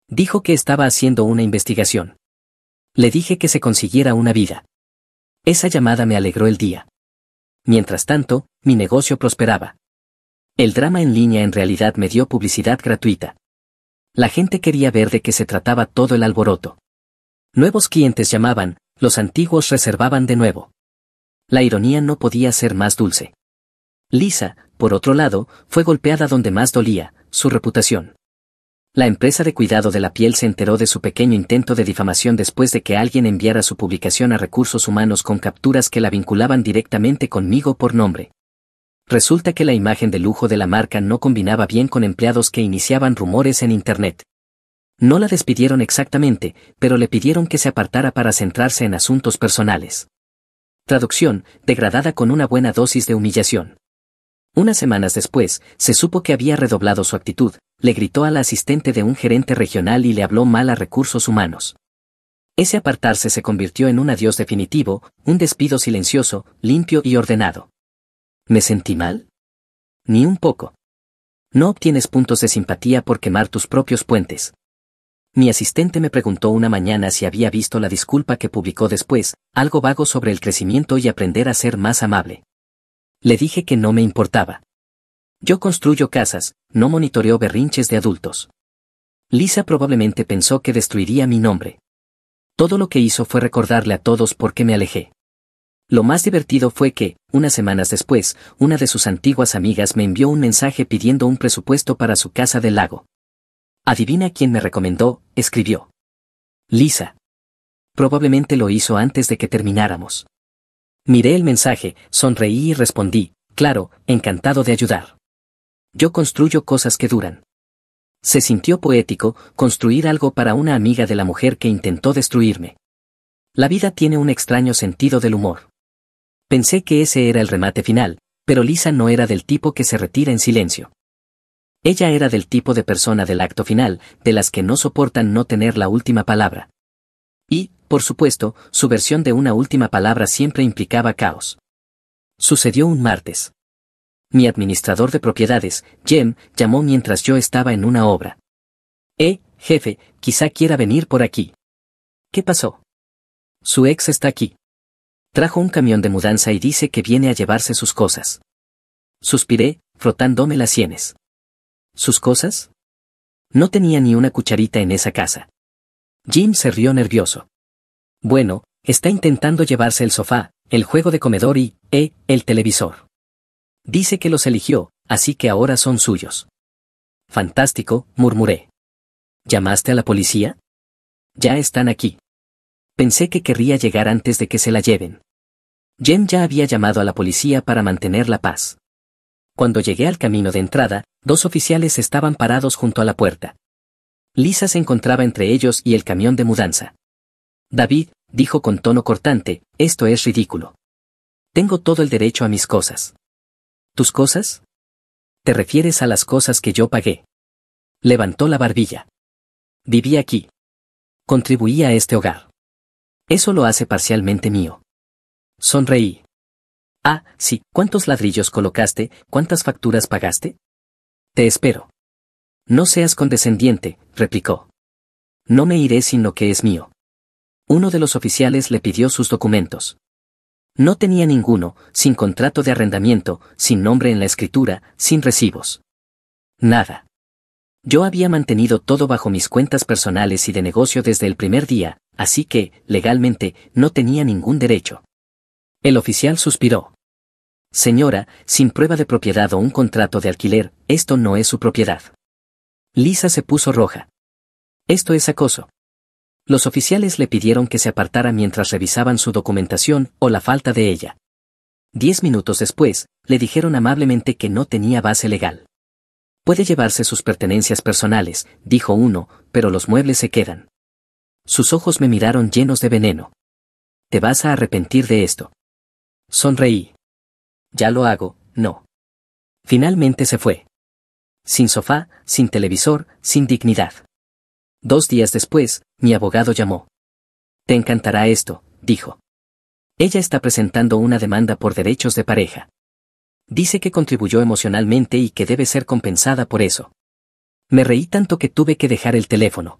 Dijo que estaba haciendo una investigación. Le dije que se consiguiera una vida. Esa llamada me alegró el día. Mientras tanto, mi negocio prosperaba. El drama en línea en realidad me dio publicidad gratuita. La gente quería ver de qué se trataba todo el alboroto. Nuevos clientes llamaban, los antiguos reservaban de nuevo. La ironía no podía ser más dulce. Lisa, por otro lado, fue golpeada donde más dolía, su reputación. La empresa de cuidado de la piel se enteró de su pequeño intento de difamación después de que alguien enviara su publicación a recursos humanos con capturas que la vinculaban directamente conmigo por nombre. Resulta que la imagen de lujo de la marca no combinaba bien con empleados que iniciaban rumores en Internet. No la despidieron exactamente, pero le pidieron que se apartara para centrarse en asuntos personales. Traducción, degradada con una buena dosis de humillación. Unas semanas después, se supo que había redoblado su actitud, le gritó a la asistente de un gerente regional y le habló mal a recursos humanos. Ese apartarse se convirtió en un adiós definitivo, un despido silencioso, limpio y ordenado. ¿Me sentí mal? Ni un poco. No obtienes puntos de simpatía por quemar tus propios puentes. Mi asistente me preguntó una mañana si había visto la disculpa que publicó después, algo vago sobre el crecimiento y aprender a ser más amable. Le dije que no me importaba. Yo construyo casas, no monitoreo berrinches de adultos. Lisa probablemente pensó que destruiría mi nombre. Todo lo que hizo fue recordarle a todos por qué me alejé. Lo más divertido fue que, unas semanas después, una de sus antiguas amigas me envió un mensaje pidiendo un presupuesto para su casa del lago. Adivina quién me recomendó, escribió. Lisa. Probablemente lo hizo antes de que termináramos. Miré el mensaje, sonreí y respondí, claro, encantado de ayudar. Yo construyo cosas que duran. Se sintió poético, construir algo para una amiga de la mujer que intentó destruirme. La vida tiene un extraño sentido del humor. Pensé que ese era el remate final, pero Lisa no era del tipo que se retira en silencio. Ella era del tipo de persona del acto final, de las que no soportan no tener la última palabra. Y, por supuesto, su versión de una última palabra siempre implicaba caos. Sucedió un martes. Mi administrador de propiedades, Jem, llamó mientras yo estaba en una obra. Jefe, quizá quiera venir por aquí. ¿Qué pasó? Su ex está aquí. Trajo un camión de mudanza y dice que viene a llevarse sus cosas. Suspiré, frotándome las sienes. ¿Sus cosas? No tenía ni una cucharita en esa casa. Jim se rió nervioso. Bueno, está intentando llevarse el sofá, el juego de comedor y, el televisor. Dice que los eligió, así que ahora son suyos. Fantástico, murmuré. ¿Llamaste a la policía? Ya están aquí. Pensé que querría llegar antes de que se la lleven. Jem ya había llamado a la policía para mantener la paz. Cuando llegué al camino de entrada, 2 oficiales estaban parados junto a la puerta. Lisa se encontraba entre ellos y el camión de mudanza. David, dijo con tono cortante, esto es ridículo. Tengo todo el derecho a mis cosas. ¿Tus cosas? ¿Te refieres a las cosas que yo pagué? Levantó la barbilla. Viví aquí. Contribuí a este hogar. Eso lo hace parcialmente mío. Sonreí. Ah, sí, ¿cuántos ladrillos colocaste, cuántas facturas pagaste? Te espero. No seas condescendiente, replicó. No me iré sin lo que es mío. Uno de los oficiales le pidió sus documentos. No tenía ninguno, sin contrato de arrendamiento, sin nombre en la escritura, sin recibos. Nada. Yo había mantenido todo bajo mis cuentas personales y de negocio desde el primer día, así que, legalmente, no tenía ningún derecho. El oficial suspiró. Señora, sin prueba de propiedad o un contrato de alquiler, esto no es su propiedad. Lisa se puso roja. Esto es acoso. Los oficiales le pidieron que se apartara mientras revisaban su documentación o la falta de ella. 10 minutos después, le dijeron amablemente que no tenía base legal. Puede llevarse sus pertenencias personales, dijo uno, pero los muebles se quedan. Sus ojos me miraron llenos de veneno. Te vas a arrepentir de esto. Sonreí. Ya lo hago, no. Finalmente se fue. Sin sofá, sin televisor, sin dignidad. 2 días después, mi abogado llamó. Te encantará esto, dijo. Ella está presentando una demanda por derechos de pareja. Dice que contribuyó emocionalmente y que debe ser compensada por eso. Me reí tanto que tuve que dejar el teléfono.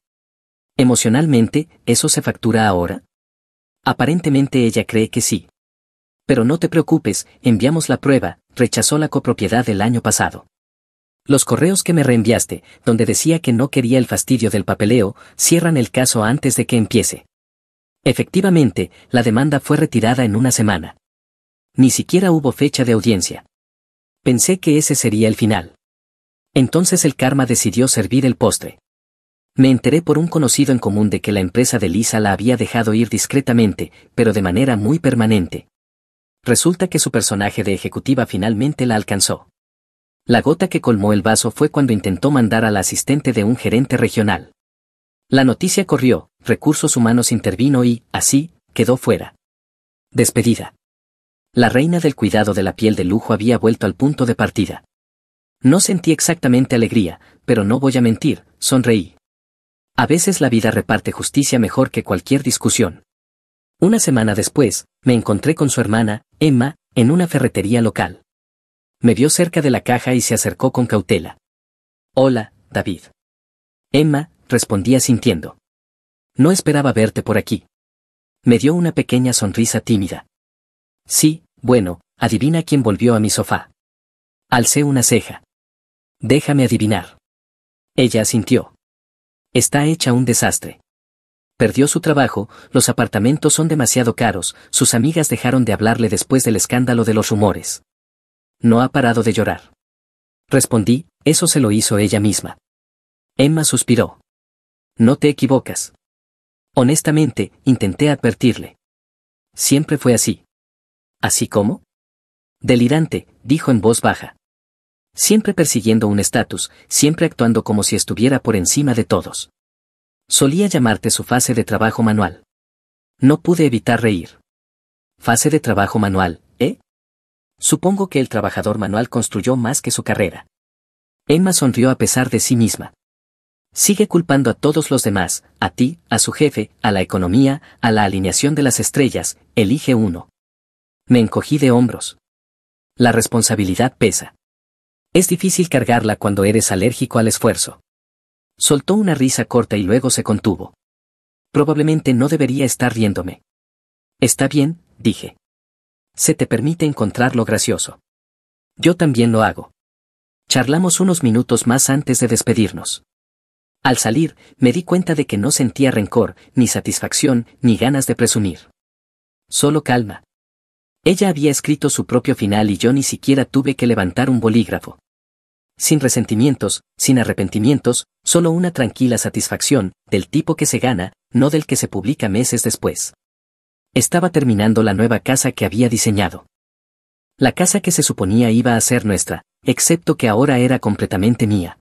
¿Emocionalmente, eso se factura ahora? Aparentemente ella cree que sí. Pero no te preocupes, enviamos la prueba, rechazó la copropiedad el año pasado. Los correos que me reenviaste, donde decía que no quería el fastidio del papeleo, cierran el caso antes de que empiece. Efectivamente, la demanda fue retirada en una semana. Ni siquiera hubo fecha de audiencia. Pensé que ese sería el final. Entonces el karma decidió servir el postre. Me enteré por un conocido en común de que la empresa de Lisa la había dejado ir discretamente, pero de manera muy permanente. Resulta que su personaje de ejecutiva finalmente la alcanzó. La gota que colmó el vaso fue cuando intentó mandar a la asistente de un gerente regional. La noticia corrió, Recursos Humanos intervino y, así, quedó fuera. Despedida. La reina del cuidado de la piel de lujo había vuelto al punto de partida. No sentí exactamente alegría, pero no voy a mentir, sonreí. A veces la vida reparte justicia mejor que cualquier discusión. Una semana después, me encontré con su hermana, Emma, en una ferretería local. Me vio cerca de la caja y se acercó con cautela. Hola, David. Emma, respondí asintiendo. No esperaba verte por aquí. Me dio una pequeña sonrisa tímida. Sí, bueno, adivina quién volvió a mi sofá. Alcé una ceja. Déjame adivinar. Ella asintió. Está hecha un desastre. Perdió su trabajo, los apartamentos son demasiado caros, sus amigas dejaron de hablarle después del escándalo de los rumores. No ha parado de llorar. Respondí, eso se lo hizo ella misma. Emma suspiró. No te equivocas. Honestamente, intenté advertirle. Siempre fue así. ¿Así como? Delirante, dijo en voz baja. Siempre persiguiendo un estatus, siempre actuando como si estuviera por encima de todos. Solía llamarte su fase de trabajo manual. No pude evitar reír. Fase de trabajo manual, ¿eh? Supongo que el trabajador manual construyó más que su carrera. Emma sonrió a pesar de sí misma. Sigue culpando a todos los demás, a ti, a su jefe, a la economía, a la alineación de las estrellas, elige uno. Me encogí de hombros. La responsabilidad pesa. Es difícil cargarla cuando eres alérgico al esfuerzo. Soltó una risa corta y luego se contuvo. Probablemente no debería estar riéndome. Está bien, dije. Se te permite encontrar lo gracioso. Yo también lo hago. Charlamos unos minutos más antes de despedirnos. Al salir, me di cuenta de que no sentía rencor, ni satisfacción, ni ganas de presumir. Solo calma. Ella había escrito su propio final y yo ni siquiera tuve que levantar un bolígrafo. Sin resentimientos, sin arrepentimientos, solo una tranquila satisfacción, del tipo que se gana, no del que se publica meses después. Estaba terminando la nueva casa que había diseñado. La casa que se suponía iba a ser nuestra, excepto que ahora era completamente mía.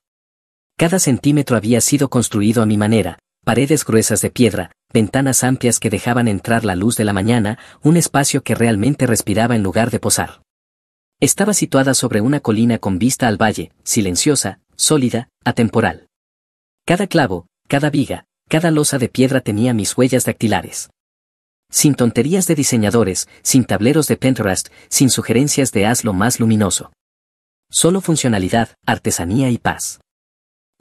Cada centímetro había sido construido a mi manera, paredes gruesas de piedra, ventanas amplias que dejaban entrar la luz de la mañana, un espacio que realmente respiraba en lugar de posar. Estaba situada sobre una colina con vista al valle, silenciosa, sólida, atemporal. Cada clavo, cada viga, cada losa de piedra tenía mis huellas dactilares. Sin tonterías de diseñadores, sin tableros de Pinterest, sin sugerencias de hazlo más luminoso. Solo funcionalidad, artesanía y paz.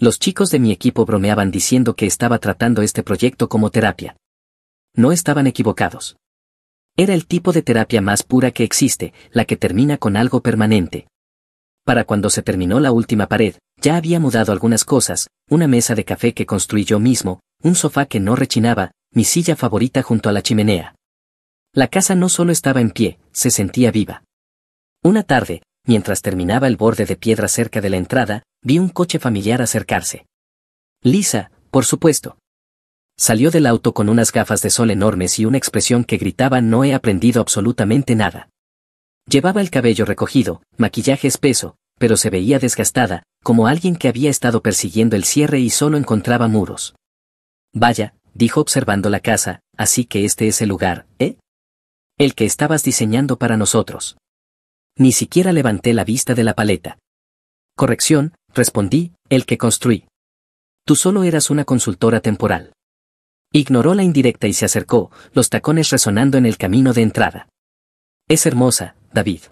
Los chicos de mi equipo bromeaban diciendo que estaba tratando este proyecto como terapia. No estaban equivocados. Era el tipo de terapia más pura que existe, la que termina con algo permanente. Para cuando se terminó la última pared, ya había mudado algunas cosas, una mesa de café que construí yo mismo, un sofá que no rechinaba, mi silla favorita junto a la chimenea. La casa no solo estaba en pie, se sentía viva. Una tarde, mientras terminaba el borde de piedra cerca de la entrada, vi un coche familiar acercarse. Lisa, por supuesto. Salió del auto con unas gafas de sol enormes y una expresión que gritaba no he aprendido absolutamente nada. Llevaba el cabello recogido, maquillaje espeso, pero se veía desgastada, como alguien que había estado persiguiendo el cierre y solo encontraba muros. Vaya, dijo observando la casa, así que este es el lugar, ¿eh? El que estabas diseñando para nosotros. Ni siquiera levanté la vista de la paleta. Corrección, respondí, el que construí. Tú solo eras una consultora temporal. Ignoró la indirecta y se acercó, los tacones resonando en el camino de entrada. Es hermosa, David.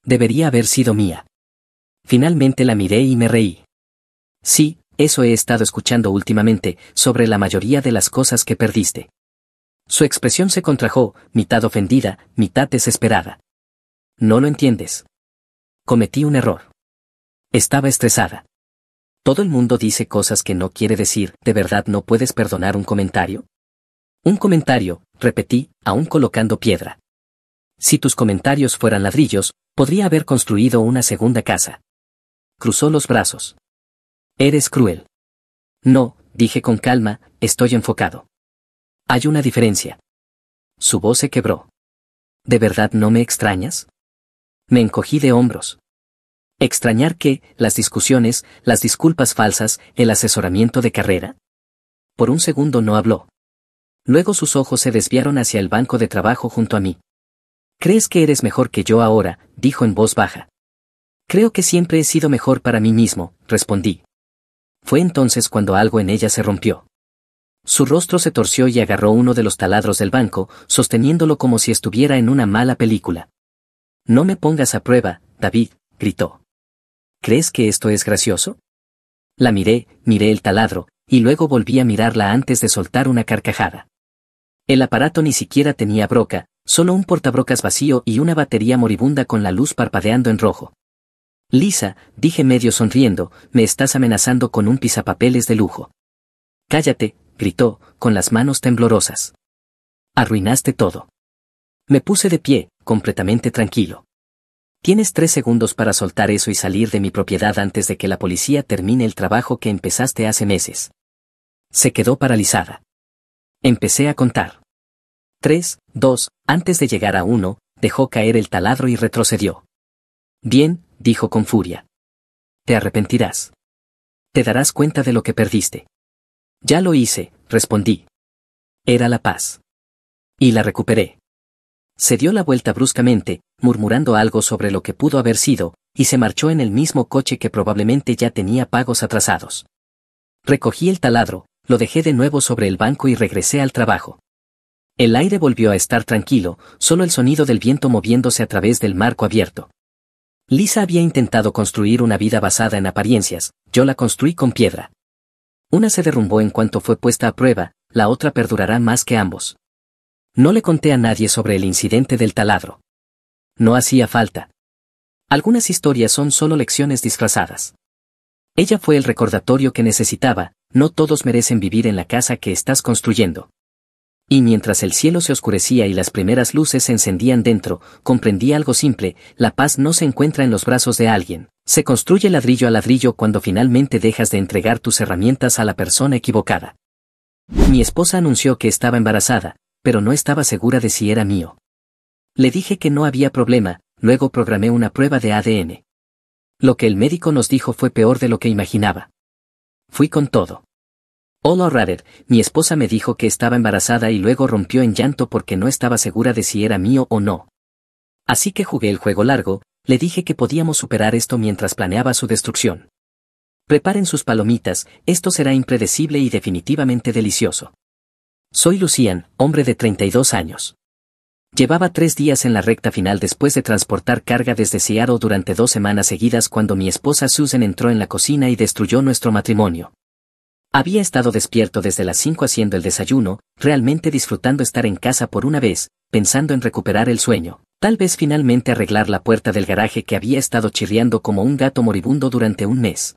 Debería haber sido mía. Finalmente la miré y me reí. Sí, eso he estado escuchando últimamente, sobre la mayoría de las cosas que perdiste. Su expresión se contrajo, mitad ofendida, mitad desesperada. No lo entiendes. Cometí un error. Estaba estresada. Todo el mundo dice cosas que no quiere decir, ¿de verdad no puedes perdonar un comentario? Un comentario, repetí, aún colocando piedra. Si tus comentarios fueran ladrillos, podría haber construido una segunda casa. Cruzó los brazos. Eres cruel. No, dije con calma, estoy enfocado. Hay una diferencia. Su voz se quebró. ¿De verdad no me extrañas? Me encogí de hombros. ¿Extrañar qué? ¿Las discusiones, las disculpas falsas, el asesoramiento de carrera? Por un segundo no habló. Luego sus ojos se desviaron hacia el banco de trabajo junto a mí. ¿Crees que eres mejor que yo ahora?, dijo en voz baja. Creo que siempre he sido mejor para mí mismo, respondí. Fue entonces cuando algo en ella se rompió. Su rostro se torció y agarró uno de los taladros del banco, sosteniéndolo como si estuviera en una mala película. No me pongas a prueba, David, gritó. ¿Crees que esto es gracioso? La miré el taladro, y luego volví a mirarla antes de soltar una carcajada. El aparato ni siquiera tenía broca, solo un portabrocas vacío y una batería moribunda con la luz parpadeando en rojo. Lisa, dije medio sonriendo, me estás amenazando con un pisapapeles de lujo. Cállate, gritó, con las manos temblorosas. Arruinaste todo. Me puse de pie, completamente tranquilo. Tienes 3 segundos para soltar eso y salir de mi propiedad antes de que la policía termine el trabajo que empezaste hace meses. Se quedó paralizada. Empecé a contar. 3, 2, antes de llegar a 1, dejó caer el taladro y retrocedió. Bien, dijo con furia. Te arrepentirás. Te darás cuenta de lo que perdiste. Ya lo hice, respondí. Era la paz. Y la recuperé. Se dio la vuelta bruscamente, murmurando algo sobre lo que pudo haber sido, y se marchó en el mismo coche que probablemente ya tenía pagos atrasados. Recogí el taladro, lo dejé de nuevo sobre el banco y regresé al trabajo. El aire volvió a estar tranquilo, solo el sonido del viento moviéndose a través del marco abierto. Lisa había intentado construir una vida basada en apariencias, yo la construí con piedra. Una se derrumbó en cuanto fue puesta a prueba, la otra perdurará más que ambos. No le conté a nadie sobre el incidente del taladro. No hacía falta. Algunas historias son solo lecciones disfrazadas. Ella fue el recordatorio que necesitaba, no todos merecen vivir en la casa que estás construyendo. Y mientras el cielo se oscurecía y las primeras luces se encendían dentro, comprendí algo simple: la paz no se encuentra en los brazos de alguien, se construye ladrillo a ladrillo cuando finalmente dejas de entregar tus herramientas a la persona equivocada. Mi esposa anunció que estaba embarazada, pero no estaba segura de si era mío. Le dije que no había problema, luego programé una prueba de ADN. Lo que el médico nos dijo fue peor de lo que imaginaba. Fui con todo. Hola Rader, mi esposa me dijo que estaba embarazada y luego rompió en llanto porque no estaba segura de si era mío o no. Así que jugué el juego largo, le dije que podíamos superar esto mientras planeaba su destrucción. Preparen sus palomitas, esto será impredecible y definitivamente delicioso. Soy Lucian, hombre de 32 años. Llevaba 3 días en la recta final después de transportar carga desde Seattle durante 2 semanas seguidas cuando mi esposa Susan entró en la cocina y destruyó nuestro matrimonio. Había estado despierto desde las 5 haciendo el desayuno, realmente disfrutando estar en casa por una vez, pensando en recuperar el sueño, tal vez finalmente arreglar la puerta del garaje que había estado chirriando como un gato moribundo durante un mes.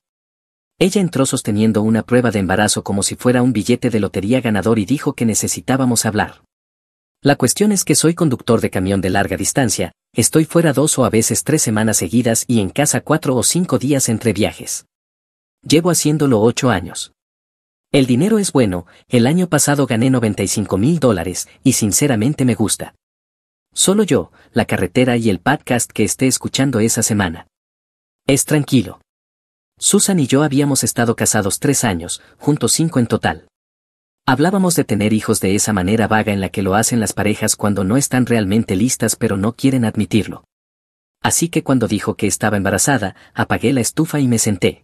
Ella entró sosteniendo una prueba de embarazo como si fuera un billete de lotería ganador y dijo que necesitábamos hablar. La cuestión es que soy conductor de camión de larga distancia, estoy fuera 2 o a veces 3 semanas seguidas y en casa 4 o 5 días entre viajes. Llevo haciéndolo 8 años. El dinero es bueno, el año pasado gané $95,000 y sinceramente me gusta. Solo yo, la carretera y el podcast que esté escuchando esa semana. Es tranquilo. Susan y yo habíamos estado casados 3 años, juntos 5 en total. Hablábamos de tener hijos de esa manera vaga en la que lo hacen las parejas cuando no están realmente listas pero no quieren admitirlo. Así que cuando dijo que estaba embarazada, apagué la estufa y me senté.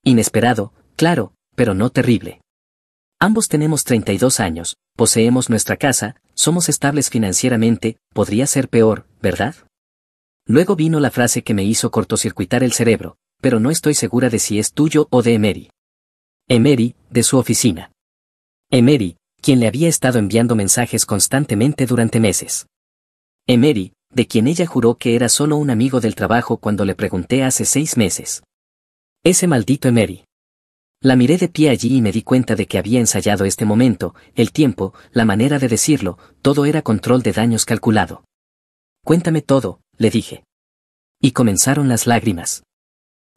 Inesperado, claro, pero no terrible. Ambos tenemos 32 años, poseemos nuestra casa, somos estables financieramente, podría ser peor, ¿verdad? Luego vino la frase que me hizo cortocircuitar el cerebro, pero no estoy segura de si es tuyo o de Emery. Emery, de su oficina. Emery, quien le había estado enviando mensajes constantemente durante meses. Emery, de quien ella juró que era solo un amigo del trabajo cuando le pregunté hace 6 meses. Ese maldito Emery. La miré de pie allí y me di cuenta de que había ensayado este momento, el tiempo, la manera de decirlo, todo era control de daños calculado. Cuéntame todo, le dije. Y comenzaron las lágrimas.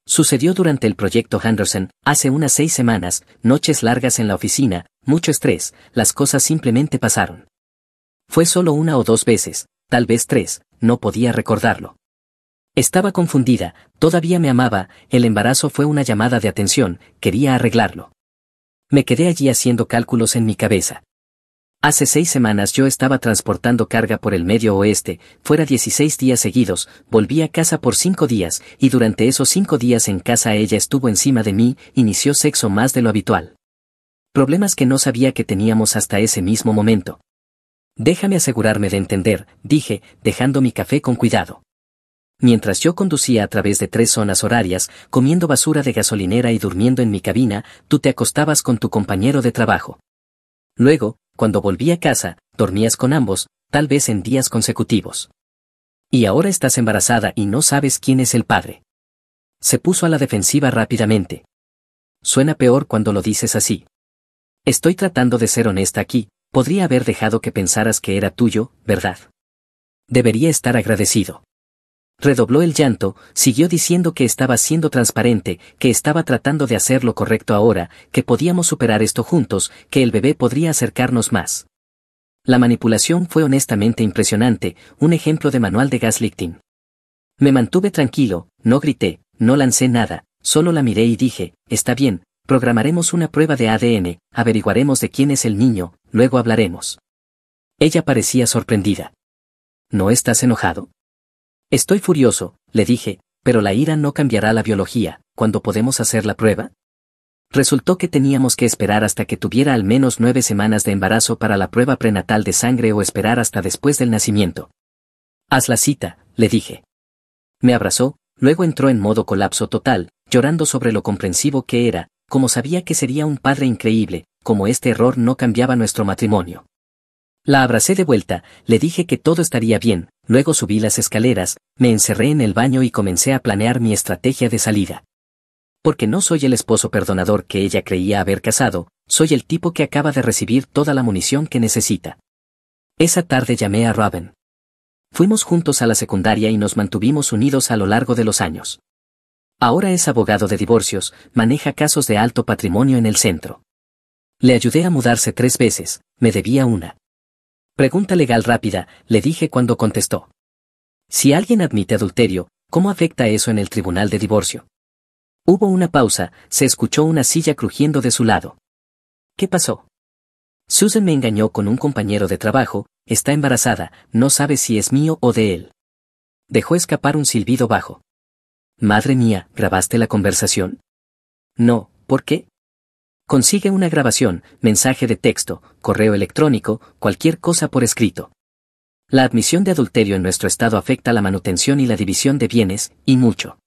Sucedió durante el proyecto Henderson, hace unas 6 semanas, noches largas en la oficina, mucho estrés, las cosas simplemente pasaron. Fue solo 1 o 2 veces, tal vez 3, no podía recordarlo. Estaba confundida, todavía me amaba, el embarazo fue una llamada de atención, quería arreglarlo. Me quedé allí haciendo cálculos en mi cabeza. Hace 6 semanas yo estaba transportando carga por el Medio Oeste, fuera 16 días seguidos, volví a casa por 5 días, y durante esos 5 días en casa ella estuvo encima de mí, inició sexo más de lo habitual. Problemas que no sabía que teníamos hasta ese mismo momento. Déjame asegurarme de entender, dije, dejando mi café con cuidado. Mientras yo conducía a través de 3 zonas horarias, comiendo basura de gasolinera y durmiendo en mi cabina, tú te acostabas con tu compañero de trabajo. Luego, cuando volví a casa, dormías con ambos, tal vez en días consecutivos. Y ahora estás embarazada y no sabes quién es el padre. Se puso a la defensiva rápidamente. Suena peor cuando lo dices así. Estoy tratando de ser honesta aquí, podría haber dejado que pensaras que era tuyo, ¿verdad? Debería estar agradecido. Redobló el llanto, siguió diciendo que estaba siendo transparente, que estaba tratando de hacer lo correcto ahora, que podíamos superar esto juntos, que el bebé podría acercarnos más. La manipulación fue honestamente impresionante, un ejemplo de manual de gaslighting. Me mantuve tranquilo, no grité, no lancé nada, solo la miré y dije, está bien, programaremos una prueba de ADN, averiguaremos de quién es el niño, luego hablaremos. Ella parecía sorprendida. ¿No estás enojado? Estoy furioso, le dije, pero la ira no cambiará la biología. ¿Cuándo podemos hacer la prueba? Resultó que teníamos que esperar hasta que tuviera al menos 9 semanas de embarazo para la prueba prenatal de sangre o esperar hasta después del nacimiento. Haz la cita, le dije. Me abrazó, luego entró en modo colapso total, llorando sobre lo comprensivo que era, como sabía que sería un padre increíble, como este error no cambiaba nuestro matrimonio. La abracé de vuelta, le dije que todo estaría bien, luego subí las escaleras, me encerré en el baño y comencé a planear mi estrategia de salida. Porque no soy el esposo perdonador que ella creía haber casado, soy el tipo que acaba de recibir toda la munición que necesita. Esa tarde llamé a Robin. Fuimos juntos a la secundaria y nos mantuvimos unidos a lo largo de los años. Ahora es abogado de divorcios, maneja casos de alto patrimonio en el centro. Le ayudé a mudarse 3 veces, me debía una. Pregunta legal rápida, le dije cuando contestó. Si alguien admite adulterio, ¿cómo afecta eso en el tribunal de divorcio? Hubo una pausa, se escuchó una silla crujiendo de su lado. ¿Qué pasó? Susan me engañó con un compañero de trabajo, está embarazada, no sabe si es mío o de él. Dejó escapar un silbido bajo. Madre mía, ¿grabaste la conversación? No, ¿por qué? Consigue una grabación, mensaje de texto, correo electrónico, cualquier cosa por escrito. La admisión de adulterio en nuestro estado afecta la manutención y la división de bienes, y mucho.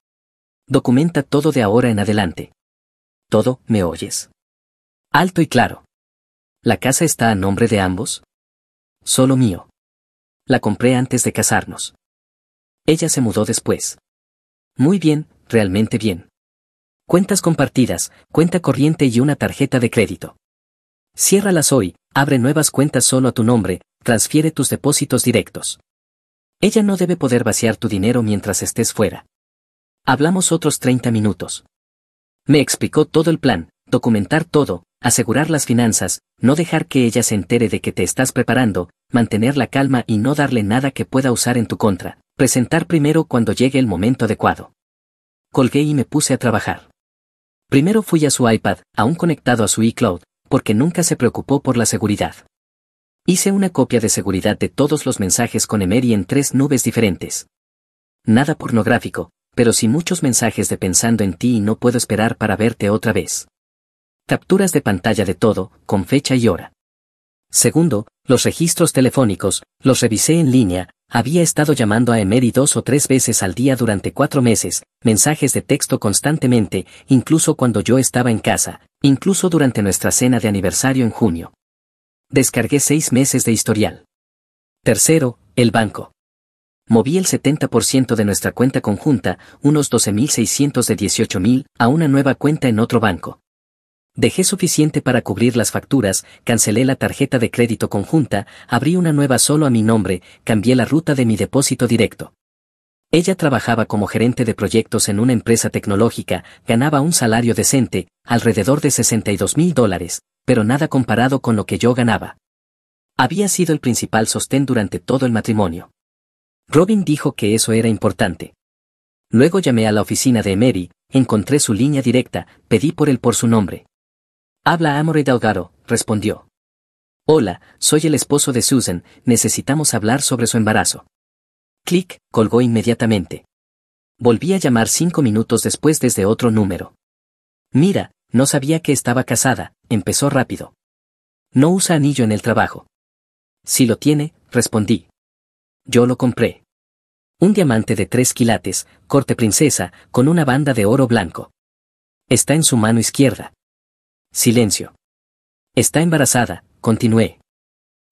Documenta todo de ahora en adelante. ¿Todo, me oyes? Alto y claro. ¿La casa está a nombre de ambos? Solo mío. La compré antes de casarnos. Ella se mudó después. Muy bien, realmente bien. Cuentas compartidas, cuenta corriente y una tarjeta de crédito. Ciérralas hoy, abre nuevas cuentas solo a tu nombre, transfiere tus depósitos directos. Ella no debe poder vaciar tu dinero mientras estés fuera. Hablamos otros 30 minutos. Me explicó todo el plan, documentar todo, asegurar las finanzas, no dejar que ella se entere de que te estás preparando, mantener la calma y no darle nada que pueda usar en tu contra, presentar primero cuando llegue el momento adecuado. Colgué y me puse a trabajar. Primero fui a su iPad, aún conectado a su iCloud, porque nunca se preocupó por la seguridad. Hice una copia de seguridad de todos los mensajes con Emery en 3 nubes diferentes. Nada pornográfico, pero sí muchos mensajes de pensando en ti y no puedo esperar para verte otra vez. Capturas de pantalla de todo, con fecha y hora. Segundo, los registros telefónicos, los revisé en línea, había estado llamando a Emery 2 o 3 veces al día durante 4 meses, mensajes de texto constantemente, incluso cuando yo estaba en casa, incluso durante nuestra cena de aniversario en junio. Descargué 6 meses de historial. Tercero, el banco. Moví el 70% de nuestra cuenta conjunta, unos 12.600 de 18.000, a una nueva cuenta en otro banco. Dejé suficiente para cubrir las facturas, cancelé la tarjeta de crédito conjunta, abrí una nueva solo a mi nombre, cambié la ruta de mi depósito directo. Ella trabajaba como gerente de proyectos en una empresa tecnológica, ganaba un salario decente, alrededor de $62.000, pero nada comparado con lo que yo ganaba. Había sido el principal sostén durante todo el matrimonio. Robin dijo que eso era importante. Luego llamé a la oficina de Emery, encontré su línea directa, pedí por él por su nombre. Habla Amory Delgado, respondió. Hola, soy el esposo de Susan, necesitamos hablar sobre su embarazo. Clic, colgó inmediatamente. Volví a llamar 5 minutos después desde otro número. Mira, no sabía que estaba casada, empezó rápido. No usa anillo en el trabajo. Si lo tiene, respondí. Yo lo compré. Un diamante de 3 quilates, corte princesa, con una banda de oro blanco. Está en su mano izquierda. Silencio. Está embarazada, continué.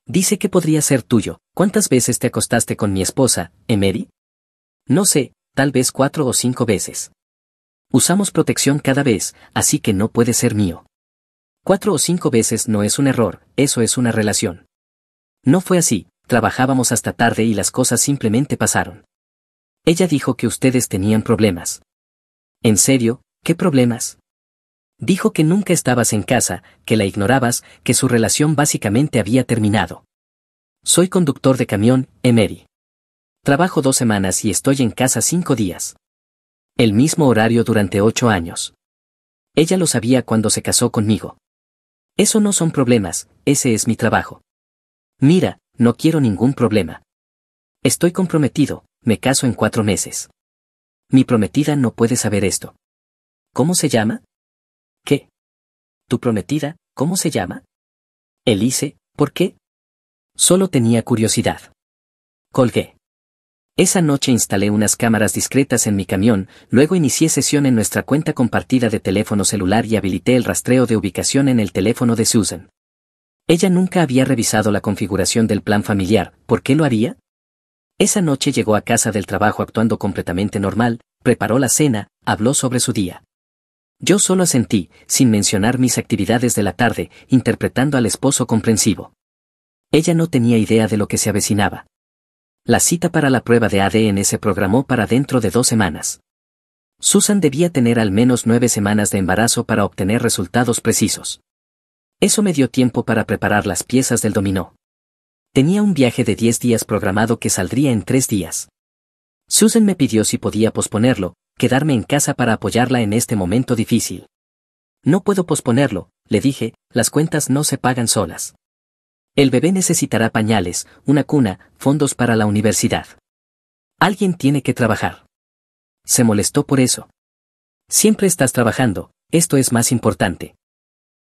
Dice que podría ser tuyo. ¿Cuántas veces te acostaste con mi esposa, Emery? No sé, tal vez 4 o 5 veces. Usamos protección cada vez, así que no puede ser mío. 4 o 5 veces no es un error, eso es una relación. No fue así, trabajábamos hasta tarde y las cosas simplemente pasaron. Ella dijo que ustedes tenían problemas. ¿En serio? ¿Qué problemas? Dijo que nunca estabas en casa, que la ignorabas, que su relación básicamente había terminado. Soy conductor de camión, Emery. Trabajo 2 semanas y estoy en casa 5 días. El mismo horario durante 8 años. Ella lo sabía cuando se casó conmigo. Eso no son problemas, ese es mi trabajo. Mira, no quiero ningún problema. Estoy comprometido, me caso en 4 meses. Mi prometida no puede saber esto. ¿Cómo se llama? ¿Qué? ¿Tu prometida, cómo se llama? Elise, ¿por qué? Solo tenía curiosidad. Colgué. Esa noche instalé unas cámaras discretas en mi camión, luego inicié sesión en nuestra cuenta compartida de teléfono celular y habilité el rastreo de ubicación en el teléfono de Susan. Ella nunca había revisado la configuración del plan familiar, ¿por qué lo haría? Esa noche llegó a casa del trabajo actuando completamente normal, preparó la cena, habló sobre su día. Yo solo asentí, sin mencionar mis actividades de la tarde, interpretando al esposo comprensivo. Ella no tenía idea de lo que se avecinaba. La cita para la prueba de ADN se programó para dentro de 2 semanas. Susan debía tener al menos 9 semanas de embarazo para obtener resultados precisos. Eso me dio tiempo para preparar las piezas del dominó. Tenía un viaje de 10 días programado que saldría en 3 días. Susan me pidió si podía posponerlo, quedarme en casa para apoyarla en este momento difícil. No puedo posponerlo, le dije, las cuentas no se pagan solas. El bebé necesitará pañales, una cuna, fondos para la universidad. Alguien tiene que trabajar. Se molestó por eso. Siempre estás trabajando, esto es más importante.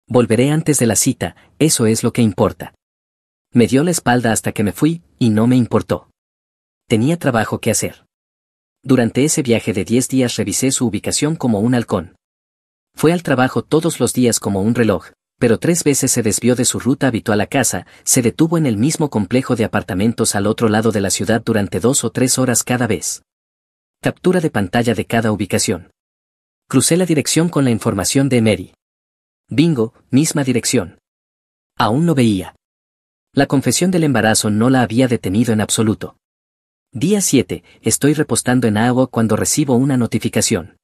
Volveré antes de la cita, eso es lo que importa. Me dio la espalda hasta que me fui, y no me importó. Tenía trabajo que hacer. Durante ese viaje de 10 días revisé su ubicación como un halcón. Fue al trabajo todos los días como un reloj, pero 3 veces se desvió de su ruta habitual a casa, se detuvo en el mismo complejo de apartamentos al otro lado de la ciudad durante 2 o 3 horas cada vez. Captura de pantalla de cada ubicación. Crucé la dirección con la información de Emery. Bingo, misma dirección. Aún no veía. La confesión del embarazo no la había detenido en absoluto. Día 7, estoy repostando en Iowa cuando recibo una notificación.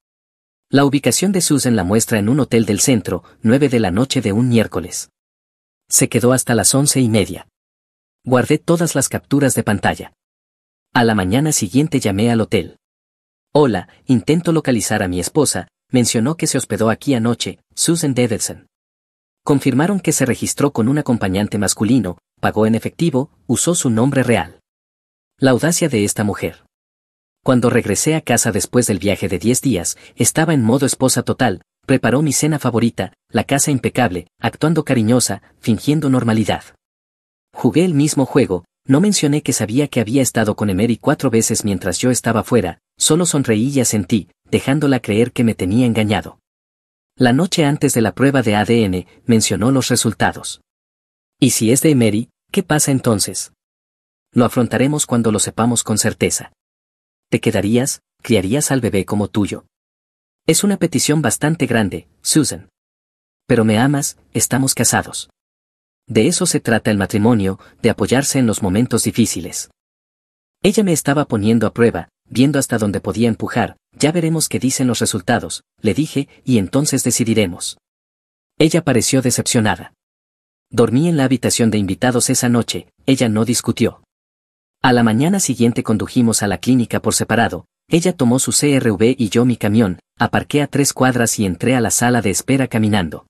La ubicación de Susan la muestra en un hotel del centro, 9 de la noche de un miércoles. Se quedó hasta las 11:30. Guardé todas las capturas de pantalla. A la mañana siguiente llamé al hotel. Hola, intento localizar a mi esposa, mencionó que se hospedó aquí anoche, Susan Davidson. Confirmaron que se registró con un acompañante masculino, pagó en efectivo, usó su nombre real. La audacia de esta mujer. Cuando regresé a casa después del viaje de 10 días, estaba en modo esposa total, preparó mi cena favorita, la casa impecable, actuando cariñosa, fingiendo normalidad. Jugué el mismo juego, no mencioné que sabía que había estado con Emery 4 veces mientras yo estaba fuera, solo sonreí y asentí, dejándola creer que me tenía engañado. La noche antes de la prueba de ADN, mencionó los resultados. ¿Y si es de Emery, qué pasa entonces? Lo afrontaremos cuando lo sepamos con certeza. ¿Te quedarías, criarías al bebé como tuyo? Es una petición bastante grande, Susan. Pero me amas, estamos casados. De eso se trata el matrimonio, de apoyarse en los momentos difíciles. Ella me estaba poniendo a prueba, viendo hasta dónde podía empujar, ya veremos qué dicen los resultados, le dije, y entonces decidiremos. Ella pareció decepcionada. Dormí en la habitación de invitados esa noche, ella no discutió. A la mañana siguiente condujimos a la clínica por separado, ella tomó su CRV y yo mi camión, aparqué a 3 cuadras y entré a la sala de espera caminando.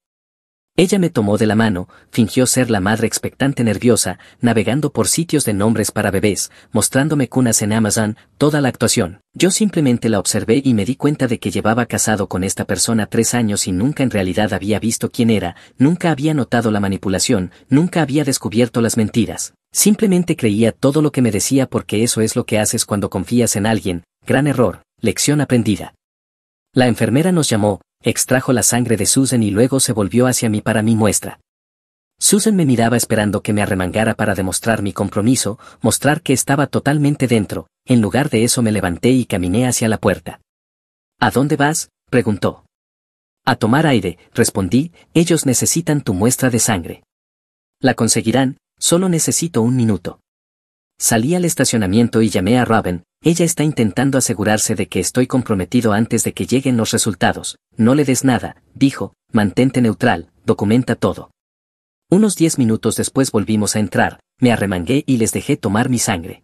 Ella me tomó de la mano, fingió ser la madre expectante nerviosa, navegando por sitios de nombres para bebés, mostrándome cunas en Amazon, toda la actuación. Yo simplemente la observé y me di cuenta de que llevaba casado con esta persona 3 años y nunca en realidad había visto quién era, nunca había notado la manipulación, nunca había descubierto las mentiras. Simplemente creía todo lo que me decía porque eso es lo que haces cuando confías en alguien, gran error, lección aprendida. La enfermera nos llamó, extrajo la sangre de Susan y luego se volvió hacia mí para mi muestra. Susan me miraba esperando que me arremangara para demostrar mi compromiso, mostrar que estaba totalmente dentro, en lugar de eso me levanté y caminé hacia la puerta. ¿A dónde vas?, preguntó. A tomar aire, respondí, ellos necesitan tu muestra de sangre. La conseguirán, solo necesito 1 minuto. Salí al estacionamiento y llamé a Robin, ella está intentando asegurarse de que estoy comprometido antes de que lleguen los resultados. No le des nada, dijo, mantente neutral, documenta todo. Unos 10 minutos después volvimos a entrar, me arremangué y les dejé tomar mi sangre.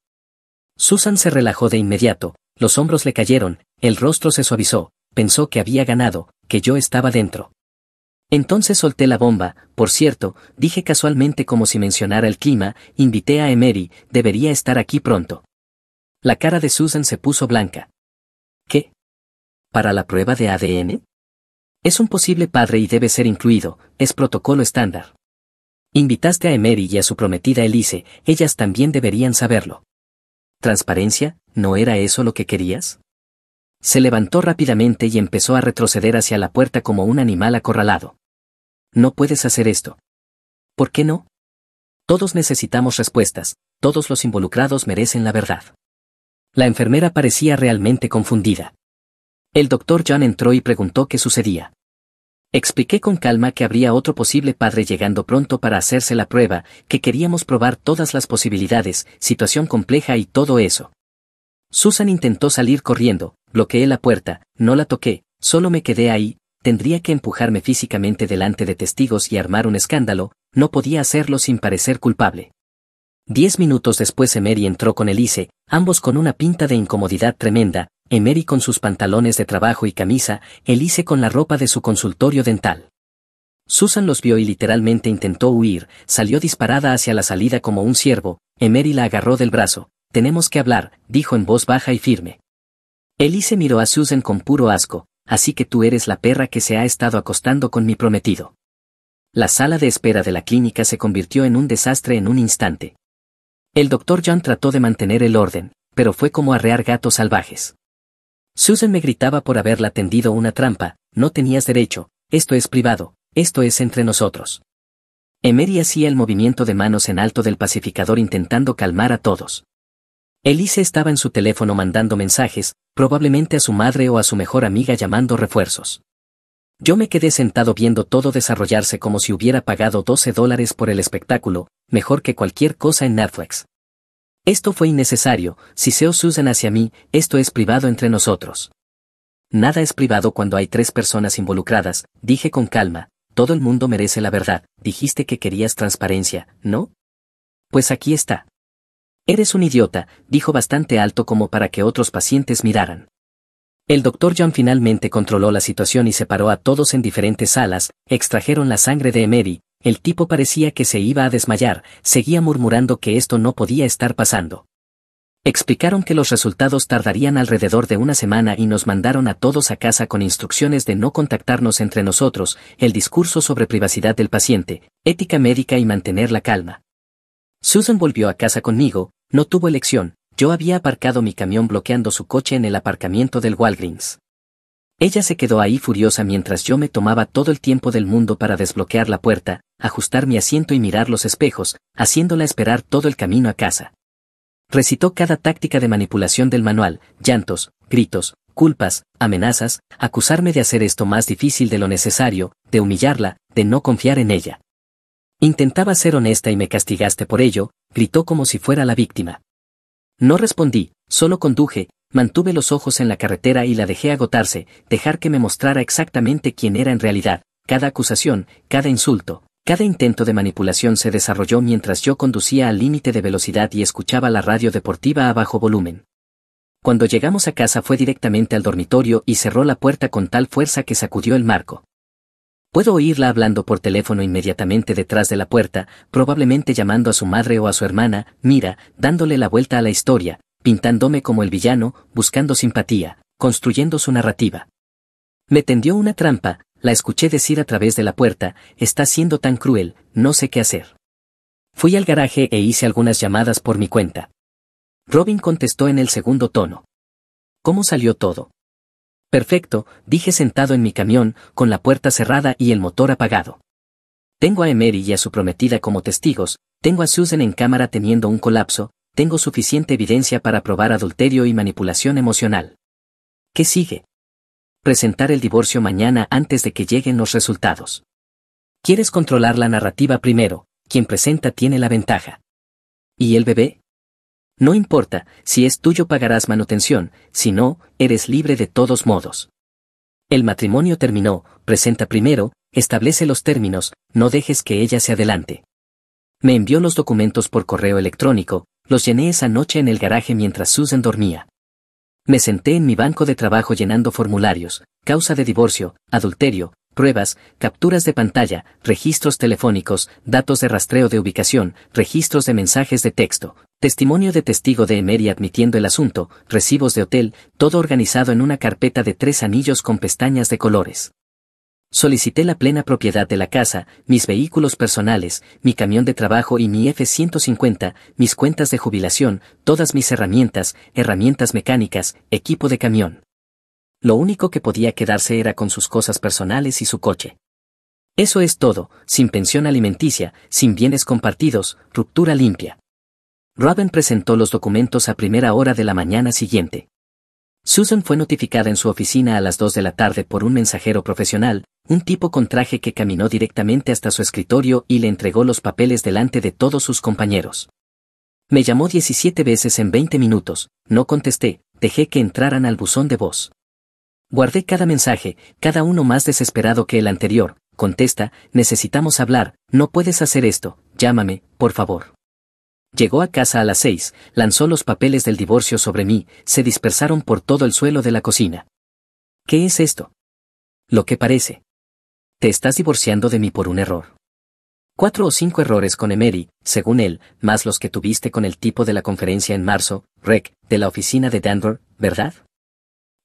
Susan se relajó de inmediato, los hombros le cayeron, el rostro se suavizó, pensó que había ganado, que yo estaba dentro. Entonces solté la bomba, por cierto, dije casualmente como si mencionara el clima, invité a Emery, debería estar aquí pronto. La cara de Susan se puso blanca. ¿Qué? ¿Para la prueba de ADN? Es un posible padre y debe ser incluido, es protocolo estándar. Invitaste a Emery y a su prometida Elise, ellas también deberían saberlo. ¿Transparencia? ¿No era eso lo que querías? Se levantó rápidamente y empezó a retroceder hacia la puerta como un animal acorralado. No puedes hacer esto. ¿Por qué no? Todos necesitamos respuestas, todos los involucrados merecen la verdad. La enfermera parecía realmente confundida. El doctor John entró y preguntó qué sucedía. Expliqué con calma que habría otro posible padre llegando pronto para hacerse la prueba, que queríamos probar todas las posibilidades, situación compleja y todo eso. Susan intentó salir corriendo, bloqueé la puerta, no la toqué, solo me quedé ahí, tendría que empujarme físicamente delante de testigos y armar un escándalo, no podía hacerlo sin parecer culpable. 10 minutos después Emery entró con Elise, ambos con una pinta de incomodidad tremenda, Emery con sus pantalones de trabajo y camisa, Elise con la ropa de su consultorio dental. Susan los vio y literalmente intentó huir, salió disparada hacia la salida como un ciervo, Emery la agarró del brazo, tenemos que hablar, dijo en voz baja y firme. Elise miró a Susan con puro asco, así que tú eres la perra que se ha estado acostando con mi prometido. La sala de espera de la clínica se convirtió en un desastre en un instante. El doctor John trató de mantener el orden, pero fue como arrear gatos salvajes. Susan me gritaba por haberla tendido una trampa, no tenías derecho, esto es privado, esto es entre nosotros. Emery hacía el movimiento de manos en alto del pacificador intentando calmar a todos. Elise estaba en su teléfono mandando mensajes, probablemente a su madre o a su mejor amiga llamando refuerzos. Yo me quedé sentado viendo todo desarrollarse como si hubiera pagado $12 por el espectáculo, mejor que cualquier cosa en Netflix. Esto fue innecesario, siseó Susan hacia mí, esto es privado entre nosotros. Nada es privado cuando hay 3 personas involucradas, dije con calma, todo el mundo merece la verdad, dijiste que querías transparencia, ¿no? Pues aquí está. Eres un idiota, dijo bastante alto como para que otros pacientes miraran. El doctor John finalmente controló la situación y separó a todos en diferentes salas, extrajeron la sangre de Emery, el tipo parecía que se iba a desmayar, seguía murmurando que esto no podía estar pasando. Explicaron que los resultados tardarían alrededor de una semana y nos mandaron a todos a casa con instrucciones de no contactarnos entre nosotros, el discurso sobre privacidad del paciente, ética médica y mantener la calma. Susan volvió a casa conmigo, no tuvo elección. Yo había aparcado mi camión bloqueando su coche en el aparcamiento del Walgreens. Ella se quedó ahí furiosa mientras yo me tomaba todo el tiempo del mundo para desbloquear la puerta, ajustar mi asiento y mirar los espejos, haciéndola esperar todo el camino a casa. Recitó cada táctica de manipulación del manual, llantos, gritos, culpas, amenazas, acusarme de hacer esto más difícil de lo necesario, de humillarla, de no confiar en ella. Intentaba ser honesta y me castigaste por ello, gritó como si fuera la víctima. No respondí, solo conduje, mantuve los ojos en la carretera y la dejé agotarse, dejar que me mostrara exactamente quién era en realidad, cada acusación, cada insulto, cada intento de manipulación se desarrolló mientras yo conducía al límite de velocidad y escuchaba la radio deportiva a bajo volumen. Cuando llegamos a casa fue directamente al dormitorio y cerró la puerta con tal fuerza que sacudió el marco. Puedo oírla hablando por teléfono inmediatamente detrás de la puerta, probablemente llamando a su madre o a su hermana, mira, dándole la vuelta a la historia, pintándome como el villano, buscando simpatía, construyendo su narrativa. Me tendió una trampa, la escuché decir a través de la puerta, está siendo tan cruel, no sé qué hacer. Fui al garaje e hice algunas llamadas por mi cuenta. Robin contestó en el segundo tono. ¿Cómo salió todo? Perfecto, dije sentado en mi camión, con la puerta cerrada y el motor apagado. Tengo a Emery y a su prometida como testigos, tengo a Susan en cámara teniendo un colapso, tengo suficiente evidencia para probar adulterio y manipulación emocional. ¿Qué sigue? Presentar el divorcio mañana antes de que lleguen los resultados. ¿Quieres controlar la narrativa primero? Quien presenta tiene la ventaja. ¿Y el bebé? No importa, si es tuyo pagarás manutención, si no, eres libre de todos modos. El matrimonio terminó, presenta primero, establece los términos, no dejes que ella se adelante. Me envió los documentos por correo electrónico, los llené esa noche en el garaje mientras Susan dormía. Me senté en mi banco de trabajo llenando formularios, causa de divorcio, adulterio, pruebas, capturas de pantalla, registros telefónicos, datos de rastreo de ubicación, registros de mensajes de texto, testimonio de testigo de Emery admitiendo el asunto, recibos de hotel, todo organizado en una carpeta de 3 anillos con pestañas de colores. Solicité la plena propiedad de la casa, mis vehículos personales, mi camión de trabajo y mi F-150, mis cuentas de jubilación, todas mis herramientas mecánicas, equipo de camión. Lo único que podía quedarse era con sus cosas personales y su coche. Eso es todo, sin pensión alimenticia, sin bienes compartidos, ruptura limpia. Robin presentó los documentos a primera hora de la mañana siguiente. Susan fue notificada en su oficina a las 2 de la tarde por un mensajero profesional, un tipo con traje que caminó directamente hasta su escritorio y le entregó los papeles delante de todos sus compañeros. Me llamó 17 veces en 20 minutos, no contesté, dejé que entraran al buzón de voz. Guardé cada mensaje, cada uno más desesperado que el anterior. Contesta, necesitamos hablar, no puedes hacer esto, llámame, por favor. Llegó a casa a las 6, lanzó los papeles del divorcio sobre mí, se dispersaron por todo el suelo de la cocina. ¿Qué es esto? Lo que parece. Te estás divorciando de mí por un error. 4 o 5 errores con Emery, según él, más los que tuviste con el tipo de la conferencia en marzo, Rec, de la oficina de Denver, ¿verdad?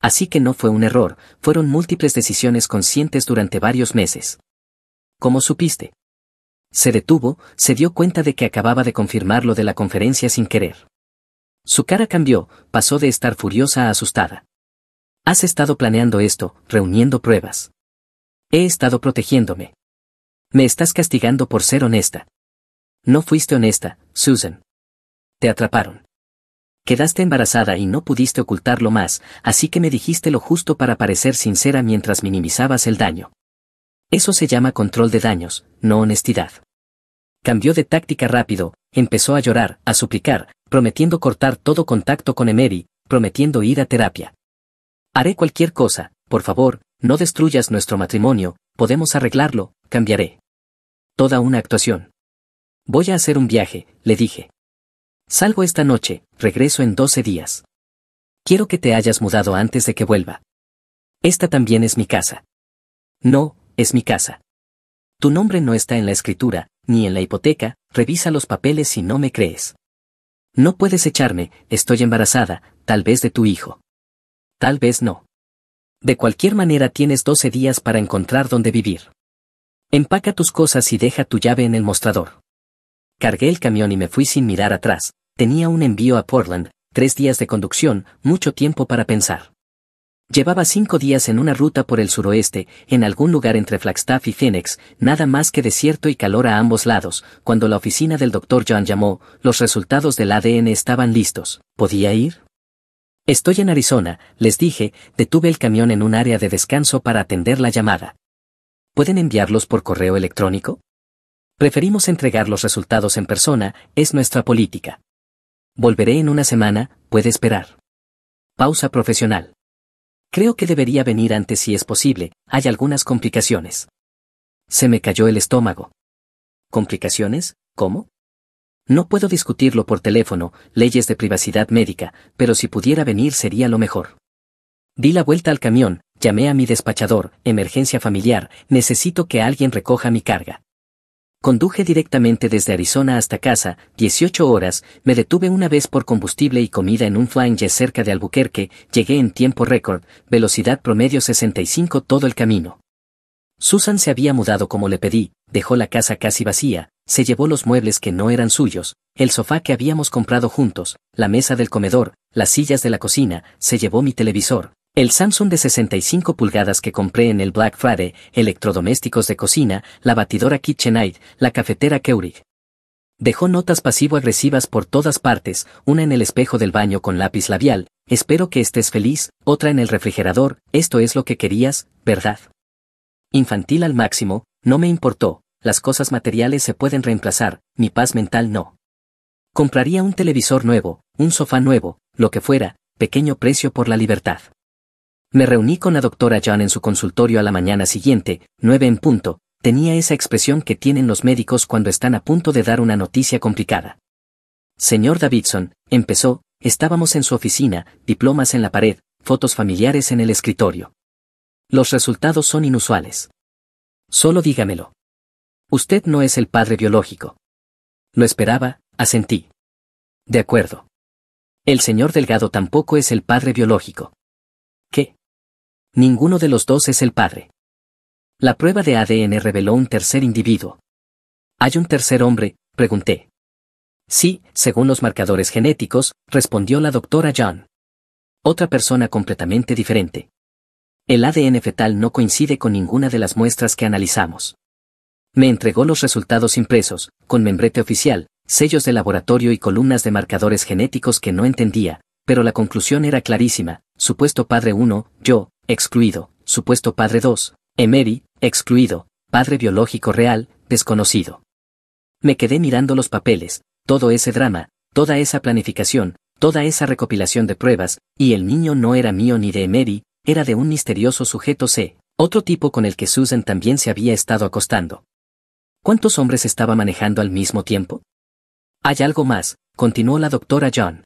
Así que no fue un error, fueron múltiples decisiones conscientes durante varios meses. ¿Cómo supiste? Se detuvo, se dio cuenta de que acababa de confirmar lo de la conferencia sin querer. Su cara cambió, pasó de estar furiosa a asustada. Has estado planeando esto, reuniendo pruebas. He estado protegiéndome. Me estás castigando por ser honesta. No fuiste honesta, Susan. Te atraparon. Quedaste embarazada y no pudiste ocultarlo más, así que me dijiste lo justo para parecer sincera mientras minimizabas el daño. Eso se llama control de daños, no honestidad. Cambió de táctica rápido, empezó a llorar, a suplicar, prometiendo cortar todo contacto con Emery, prometiendo ir a terapia. Haré cualquier cosa, por favor, no destruyas nuestro matrimonio, podemos arreglarlo, cambiaré. Toda una actuación. Voy a hacer un viaje, le dije. Salgo esta noche, regreso en 12 días. Quiero que te hayas mudado antes de que vuelva. Esta también es mi casa. No, es mi casa. Tu nombre no está en la escritura, ni en la hipoteca, revisa los papeles si no me crees. No puedes echarme, estoy embarazada, tal vez de tu hijo. Tal vez no. De cualquier manera tienes 12 días para encontrar dónde vivir. Empaca tus cosas y deja tu llave en el mostrador. Cargué el camión y me fui sin mirar atrás, tenía un envío a Portland, 3 días de conducción, mucho tiempo para pensar. Llevaba 5 días en una ruta por el suroeste, en algún lugar entre Flagstaff y Phoenix, nada más que desierto y calor a ambos lados, cuando la oficina del Dr. John llamó, los resultados del ADN estaban listos. ¿Podía ir? Estoy en Arizona, les dije, detuve el camión en un área de descanso para atender la llamada. ¿Pueden enviarlos por correo electrónico? Preferimos entregar los resultados en persona, es nuestra política. Volveré en una semana, puede esperar. Pausa profesional. Creo que debería venir antes si es posible, hay algunas complicaciones. Se me cayó el estómago. ¿Complicaciones? ¿Cómo? No puedo discutirlo por teléfono, leyes de privacidad médica, pero si pudiera venir sería lo mejor. Di la vuelta al camión, llamé a mi despachador, emergencia familiar, necesito que alguien recoja mi carga. Conduje directamente desde Arizona hasta casa, 18 horas, me detuve una vez por combustible y comida en un Flying J cerca de Albuquerque, llegué en tiempo récord, velocidad promedio 65 todo el camino. Susan se había mudado como le pedí, dejó la casa casi vacía, se llevó los muebles que no eran suyos, el sofá que habíamos comprado juntos, la mesa del comedor, las sillas de la cocina, se llevó mi televisor. El Samsung de 65 pulgadas que compré en el Black Friday, electrodomésticos de cocina, la batidora KitchenAid, la cafetera Keurig. Dejó notas pasivo-agresivas por todas partes, una en el espejo del baño con lápiz labial, espero que estés feliz, otra en el refrigerador, esto es lo que querías, ¿verdad? Infantil al máximo, no me importó, las cosas materiales se pueden reemplazar, mi paz mental no. Compraría un televisor nuevo, un sofá nuevo, lo que fuera, pequeño precio por la libertad. Me reuní con la doctora John en su consultorio a la mañana siguiente, 9 en punto, tenía esa expresión que tienen los médicos cuando están a punto de dar una noticia complicada. Señor Davidson, empezó, estábamos en su oficina, diplomas en la pared, fotos familiares en el escritorio. Los resultados son inusuales. Solo dígamelo. Usted no es el padre biológico. Lo esperaba, asentí. De acuerdo. El señor Delgado tampoco es el padre biológico. ¿Qué? Ninguno de los dos es el padre. La prueba de ADN reveló un tercer individuo. ¿Hay un tercer hombre?, pregunté. Sí, según los marcadores genéticos, respondió la doctora John. Otra persona completamente diferente. El ADN fetal no coincide con ninguna de las muestras que analizamos. Me entregó los resultados impresos, con membrete oficial, sellos de laboratorio y columnas de marcadores genéticos que no entendía, pero la conclusión era clarísima: supuesto padre 1, yo, excluido; supuesto padre 2, Emery, excluido; padre biológico real, desconocido. Me quedé mirando los papeles, todo ese drama, toda esa planificación, toda esa recopilación de pruebas, y el niño no era mío ni de Emery, era de un misterioso sujeto C, otro tipo con el que Susan también se había estado acostando. ¿Cuántos hombres estaba manejando al mismo tiempo? Hay algo más, continuó la doctora John.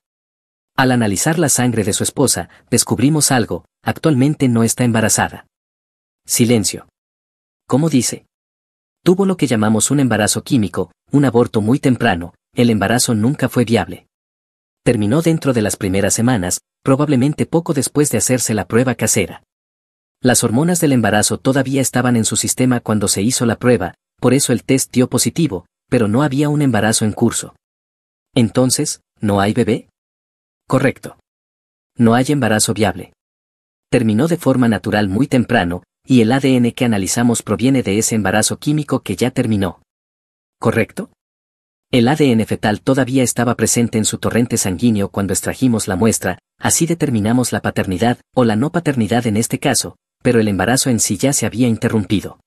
Al analizar la sangre de su esposa, descubrimos algo: actualmente no está embarazada. Silencio. ¿Cómo dice? Tuvo lo que llamamos un embarazo químico, un aborto muy temprano, el embarazo nunca fue viable. Terminó dentro de las primeras semanas, probablemente poco después de hacerse la prueba casera. Las hormonas del embarazo todavía estaban en su sistema cuando se hizo la prueba, por eso el test dio positivo, pero no había un embarazo en curso. Entonces, ¿no hay bebé? Correcto. No hay embarazo viable. Terminó de forma natural muy temprano, y el ADN que analizamos proviene de ese embarazo químico que ya terminó. ¿Correcto? El ADN fetal todavía estaba presente en su torrente sanguíneo cuando extrajimos la muestra, así determinamos la paternidad, o la no paternidad en este caso, pero el embarazo en sí ya se había interrumpido.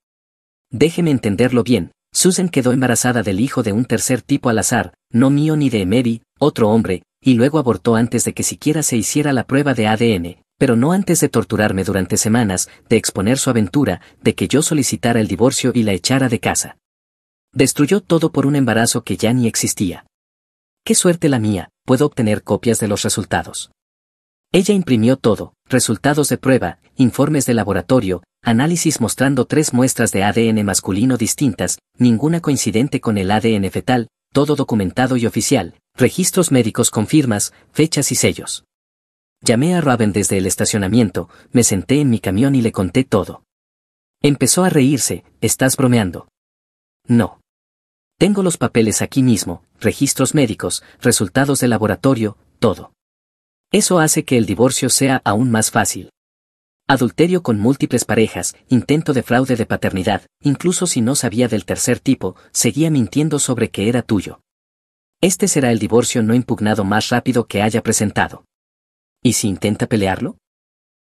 Déjeme entenderlo bien, Susan quedó embarazada del hijo de un tercer tipo al azar, no mío ni de Emery, otro hombre, y luego abortó antes de que siquiera se hiciera la prueba de ADN, pero no antes de torturarme durante semanas, de exponer su aventura, de que yo solicitara el divorcio y la echara de casa. Destruyó todo por un embarazo que ya ni existía. ¡Qué suerte la mía! Puedo obtener copias de los resultados. Ella imprimió todo: resultados de prueba, informes de laboratorio, análisis mostrando 3 muestras de ADN masculino distintas, ninguna coincidente con el ADN fetal, todo documentado y oficial, registros médicos con firmas, fechas y sellos. Llamé a Raven desde el estacionamiento, me senté en mi camión y le conté todo. Empezó a reírse. ¿Estás bromeando? No. Tengo los papeles aquí mismo, registros médicos, resultados de laboratorio, todo. Eso hace que el divorcio sea aún más fácil. Adulterio con múltiples parejas, intento de fraude de paternidad, incluso si no sabía del tercer tipo, seguía mintiendo sobre que era tuyo. Este será el divorcio no impugnado más rápido que haya presentado. ¿Y si intenta pelearlo?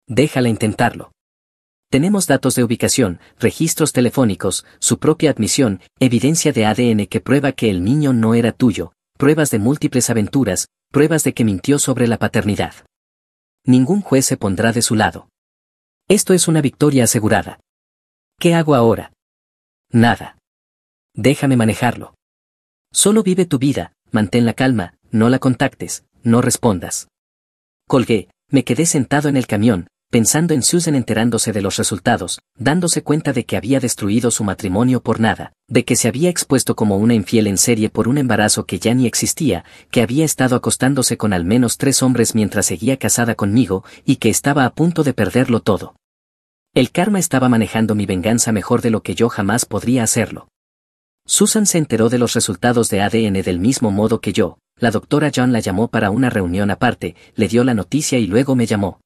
Déjala intentarlo. Tenemos datos de ubicación, registros telefónicos, su propia admisión, evidencia de ADN que prueba que el niño no era tuyo, pruebas de múltiples aventuras, pruebas de que mintió sobre la paternidad. Ningún juez se pondrá de su lado. Esto es una victoria asegurada. ¿Qué hago ahora? Nada. Déjame manejarlo. Solo vive tu vida, mantén la calma, no la contactes, no respondas. Colgué, me quedé sentado en el camión, pensando en Susan enterándose de los resultados, dándose cuenta de que había destruido su matrimonio por nada, de que se había expuesto como una infiel en serie por un embarazo que ya ni existía, que había estado acostándose con al menos 3 hombres mientras seguía casada conmigo, y que estaba a punto de perderlo todo. El karma estaba manejando mi venganza mejor de lo que yo jamás podría hacerlo. Susan se enteró de los resultados de ADN del mismo modo que yo. La doctora John la llamó para una reunión aparte, le dio la noticia y luego me llamó.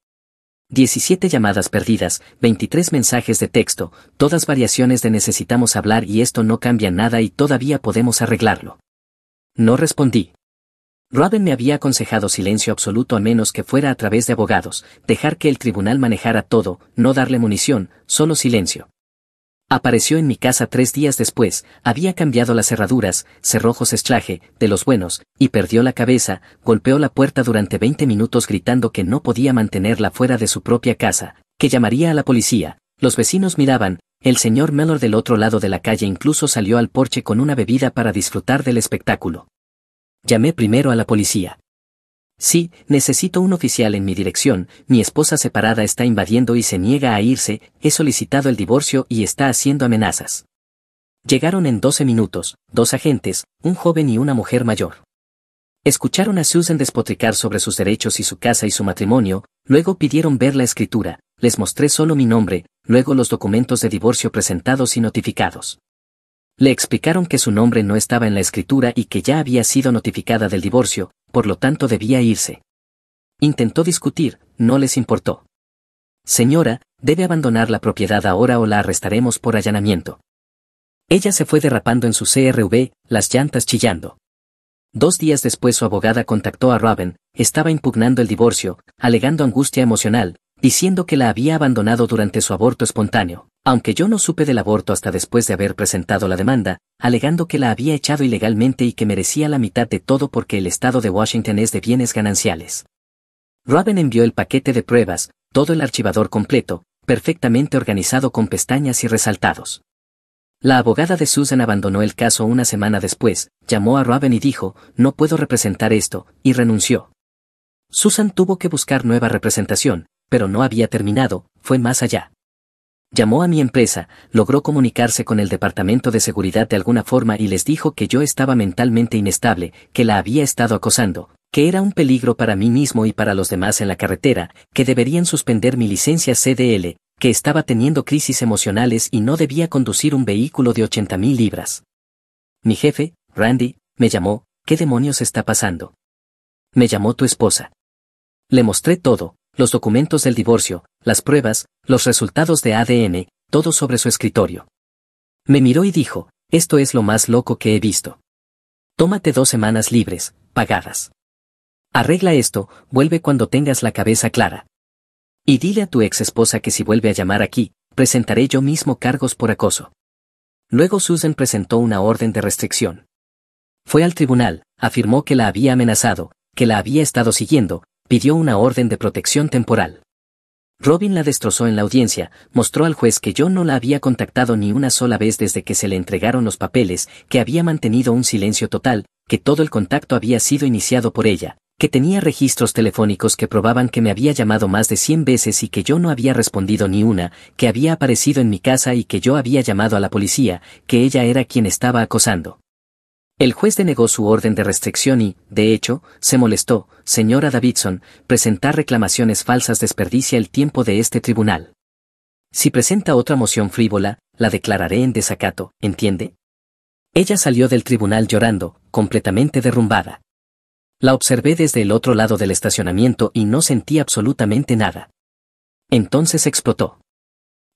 17 llamadas perdidas, 23 mensajes de texto, todas variaciones de necesitamos hablar y esto no cambia nada y todavía podemos arreglarlo. No respondí. Raven me había aconsejado silencio absoluto a menos que fuera a través de abogados, dejar que el tribunal manejara todo, no darle munición, solo silencio. Apareció en mi casa 3 días después, había cambiado las cerraduras, cerrojos Schlage, de los buenos, y perdió la cabeza, golpeó la puerta durante 20 minutos gritando que no podía mantenerla fuera de su propia casa, que llamaría a la policía. Los vecinos miraban, el señor Mellor del otro lado de la calle incluso salió al porche con una bebida para disfrutar del espectáculo. Llamé primero a la policía. Sí, necesito un oficial en mi dirección, mi esposa separada está invadiendo y se niega a irse, he solicitado el divorcio y está haciendo amenazas. Llegaron en 12 minutos, 2 agentes, un joven y una mujer mayor. Escucharon a Susan despotricar sobre sus derechos y su casa y su matrimonio, luego pidieron ver la escritura, les mostré solo mi nombre, luego los documentos de divorcio presentados y notificados. Le explicaron que su nombre no estaba en la escritura y que ya había sido notificada del divorcio, por lo tanto debía irse. Intentó discutir, no les importó. Señora, debe abandonar la propiedad ahora o la arrestaremos por allanamiento. Ella se fue derrapando en su CRV, las llantas chillando. 2 días después su abogada contactó a Robin, estaba impugnando el divorcio, alegando angustia emocional, diciendo que la había abandonado durante su aborto espontáneo, aunque yo no supe del aborto hasta después de haber presentado la demanda, alegando que la había echado ilegalmente y que merecía la mitad de todo porque el estado de Washington es de bienes gananciales. Robin envió el paquete de pruebas, todo el archivador completo, perfectamente organizado con pestañas y resaltados. La abogada de Susan abandonó el caso una semana después, llamó a Robin y dijo, no puedo representar esto, y renunció. Susan tuvo que buscar nueva representación, pero no había terminado, fue más allá. Llamó a mi empresa, logró comunicarse con el departamento de seguridad de alguna forma y les dijo que yo estaba mentalmente inestable, que la había estado acosando, que era un peligro para mí mismo y para los demás en la carretera, que deberían suspender mi licencia CDL, que estaba teniendo crisis emocionales y no debía conducir un vehículo de 80,000 libras. Mi jefe, Randy, me llamó, ¿qué demonios está pasando? Me llamó tu esposa. Le mostré todo, los documentos del divorcio, las pruebas, los resultados de ADN, todo sobre su escritorio. Me miró y dijo, esto es lo más loco que he visto. Tómate 2 semanas libres, pagadas. Arregla esto, vuelve cuando tengas la cabeza clara. Y dile a tu ex esposa que si vuelve a llamar aquí, presentaré yo mismo cargos por acoso. Luego Susan presentó una orden de restricción. Fue al tribunal, afirmó que la había amenazado, que la había estado siguiendo, pidió una orden de protección temporal. Robin la destrozó en la audiencia, mostró al juez que yo no la había contactado ni una sola vez desde que se le entregaron los papeles, que había mantenido un silencio total, que todo el contacto había sido iniciado por ella, que tenía registros telefónicos que probaban que me había llamado más de 100 veces y que yo no había respondido ni una, que había aparecido en mi casa y que yo había llamado a la policía, que ella era quien estaba acosando. El juez denegó su orden de restricción y, de hecho, se molestó, señora Davidson, presentar reclamaciones falsas desperdicia el tiempo de este tribunal. Si presenta otra moción frívola, la declararé en desacato, ¿entiende? Ella salió del tribunal llorando, completamente derrumbada. La observé desde el otro lado del estacionamiento y no sentí absolutamente nada. Entonces explotó.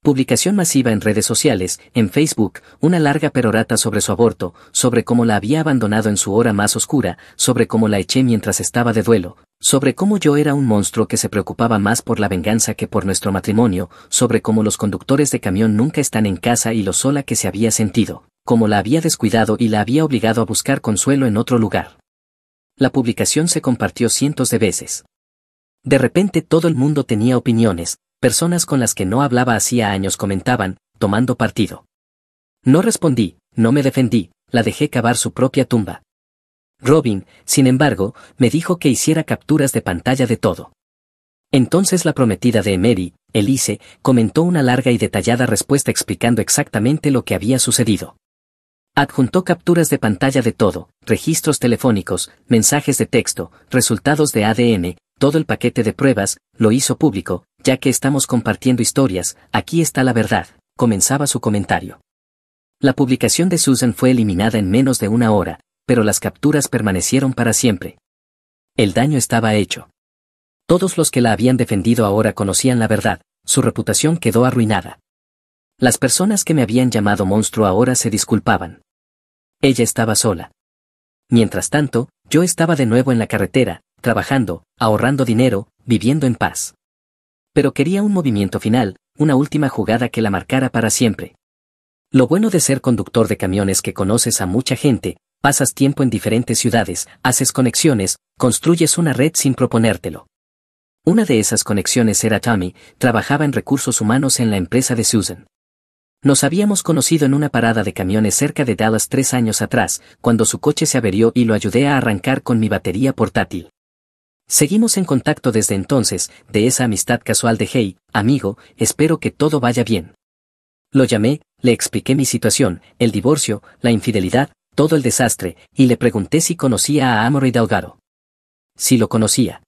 Publicación masiva en redes sociales, en Facebook, una larga perorata sobre su aborto, sobre cómo la había abandonado en su hora más oscura, sobre cómo la eché mientras estaba de duelo, sobre cómo yo era un monstruo que se preocupaba más por la venganza que por nuestro matrimonio, sobre cómo los conductores de camión nunca están en casa y lo sola que se había sentido, cómo la había descuidado y la había obligado a buscar consuelo en otro lugar. La publicación se compartió cientos de veces. De repente todo el mundo tenía opiniones, personas con las que no hablaba hacía años comentaban, tomando partido. No respondí, no me defendí, la dejé cavar su propia tumba. Robin, sin embargo, me dijo que hiciera capturas de pantalla de todo. Entonces la prometida de Mary, Elise, comentó una larga y detallada respuesta explicando exactamente lo que había sucedido. Adjuntó capturas de pantalla de todo, registros telefónicos, mensajes de texto, resultados de ADN, todo el paquete de pruebas, lo hizo público, ya que estamos compartiendo historias, aquí está la verdad, comenzaba su comentario. La publicación de Susan fue eliminada en menos de 1 hora, pero las capturas permanecieron para siempre. El daño estaba hecho. Todos los que la habían defendido ahora conocían la verdad, su reputación quedó arruinada. Las personas que me habían llamado monstruo ahora se disculpaban. Ella estaba sola. Mientras tanto, yo estaba de nuevo en la carretera, trabajando, ahorrando dinero, viviendo en paz. Pero quería un movimiento final, una última jugada que la marcara para siempre. Lo bueno de ser conductor de camiones es que conoces a mucha gente, pasas tiempo en diferentes ciudades, haces conexiones, construyes una red sin proponértelo. Una de esas conexiones era Tommy, trabajaba en recursos humanos en la empresa de Susan. Nos habíamos conocido en una parada de camiones cerca de Dallas 3 años atrás, cuando su coche se averió y lo ayudé a arrancar con mi batería portátil. Seguimos en contacto desde entonces, de esa amistad casual de hey, amigo, espero que todo vaya bien. Lo llamé, le expliqué mi situación, el divorcio, la infidelidad, todo el desastre, y le pregunté si conocía a Amory Delgado. Si lo conocía.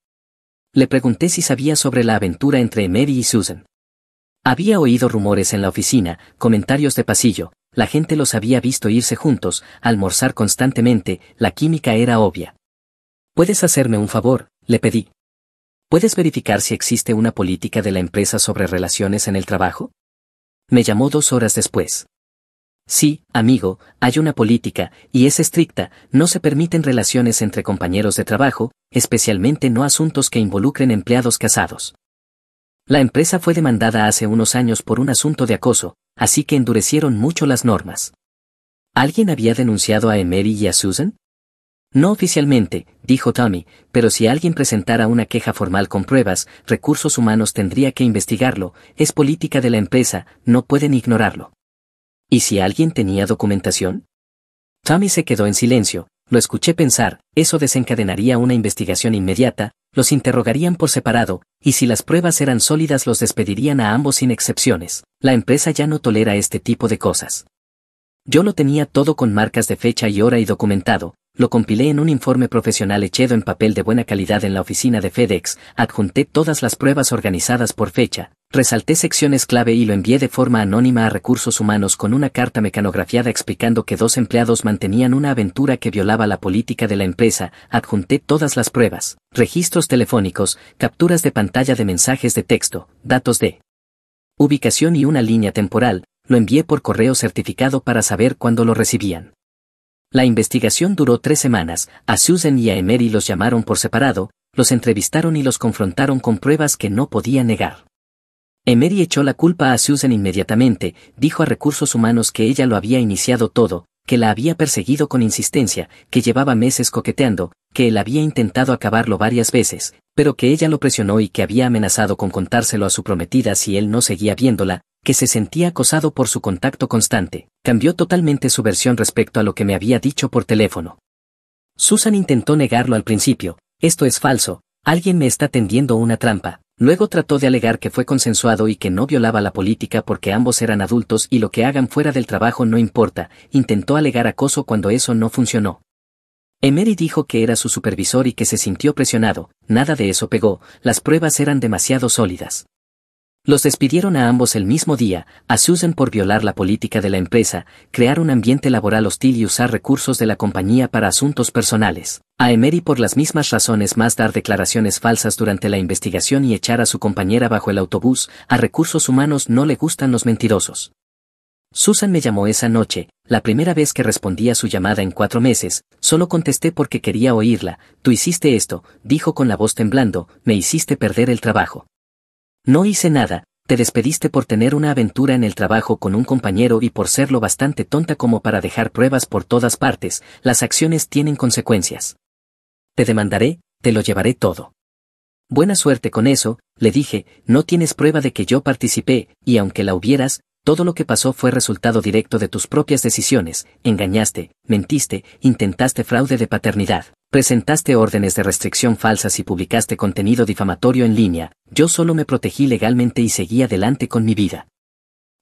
Le pregunté si sabía sobre la aventura entre Emery y Susan. Había oído rumores en la oficina, comentarios de pasillo, la gente los había visto irse juntos, almorzar constantemente, la química era obvia. ¿Puedes hacerme un favor?, le pedí. ¿Puedes verificar si existe una política de la empresa sobre relaciones en el trabajo? Me llamó 2 horas después. Sí, amigo, hay una política, y es estricta, no se permiten relaciones entre compañeros de trabajo, especialmente no asuntos que involucren empleados casados. La empresa fue demandada hace unos años por un asunto de acoso, así que endurecieron mucho las normas. ¿Alguien había denunciado a Emery y a Susan? No oficialmente, dijo Tommy, pero si alguien presentara una queja formal con pruebas, recursos humanos tendría que investigarlo, es política de la empresa, no pueden ignorarlo. ¿Y si alguien tenía documentación? Tommy se quedó en silencio, lo escuché pensar, eso desencadenaría una investigación inmediata, los interrogarían por separado, y si las pruebas eran sólidas los despedirían a ambos sin excepciones, la empresa ya no tolera este tipo de cosas. Yo lo tenía todo con marcas de fecha y hora y documentado, lo compilé en un informe profesional echado en papel de buena calidad en la oficina de FedEx, adjunté todas las pruebas organizadas por fecha, resalté secciones clave y lo envié de forma anónima a recursos humanos con una carta mecanografiada explicando que 2 empleados mantenían una aventura que violaba la política de la empresa, adjunté todas las pruebas, registros telefónicos, capturas de pantalla de mensajes de texto, datos de ubicación y una línea temporal, lo envié por correo certificado para saber cuándo lo recibían. La investigación duró 3 semanas, a Susan y a Emery los llamaron por separado, los entrevistaron y los confrontaron con pruebas que no podían negar. Emery echó la culpa a Susan inmediatamente, dijo a recursos humanos que ella lo había iniciado todo, que la había perseguido con insistencia, que llevaba meses coqueteando, que él había intentado acabarlo varias veces, pero que ella lo presionó y que había amenazado con contárselo a su prometida si él no seguía viéndola, que se sentía acosado por su contacto constante. Cambió totalmente su versión respecto a lo que me había dicho por teléfono. Susan intentó negarlo al principio, esto es falso, alguien me está tendiendo una trampa. Luego trató de alegar que fue consensuado y que no violaba la política porque ambos eran adultos y lo que hagan fuera del trabajo no importa, intentó alegar acoso cuando eso no funcionó. Emery dijo que era su supervisor y que se sintió presionado, nada de eso pegó, las pruebas eran demasiado sólidas. Los despidieron a ambos el mismo día, a Susan por violar la política de la empresa, crear un ambiente laboral hostil y usar recursos de la compañía para asuntos personales. A Emery por las mismas razones más dar declaraciones falsas durante la investigación y echar a su compañera bajo el autobús, a recursos humanos no le gustan los mentirosos. Susan me llamó esa noche, la primera vez que respondí a su llamada en 4 meses, solo contesté porque quería oírla, tú hiciste esto, dijo con la voz temblando, me hiciste perder el trabajo. No hice nada, te despediste por tener una aventura en el trabajo con un compañero y por serlo bastante tonta como para dejar pruebas por todas partes, las acciones tienen consecuencias. Te demandaré, te lo llevaré todo. Buena suerte con eso, le dije, no tienes prueba de que yo participé, y aunque la hubieras, todo lo que pasó fue resultado directo de tus propias decisiones, engañaste, mentiste, intentaste fraude de paternidad, presentaste órdenes de restricción falsas y publicaste contenido difamatorio en línea, yo solo me protegí legalmente y seguí adelante con mi vida.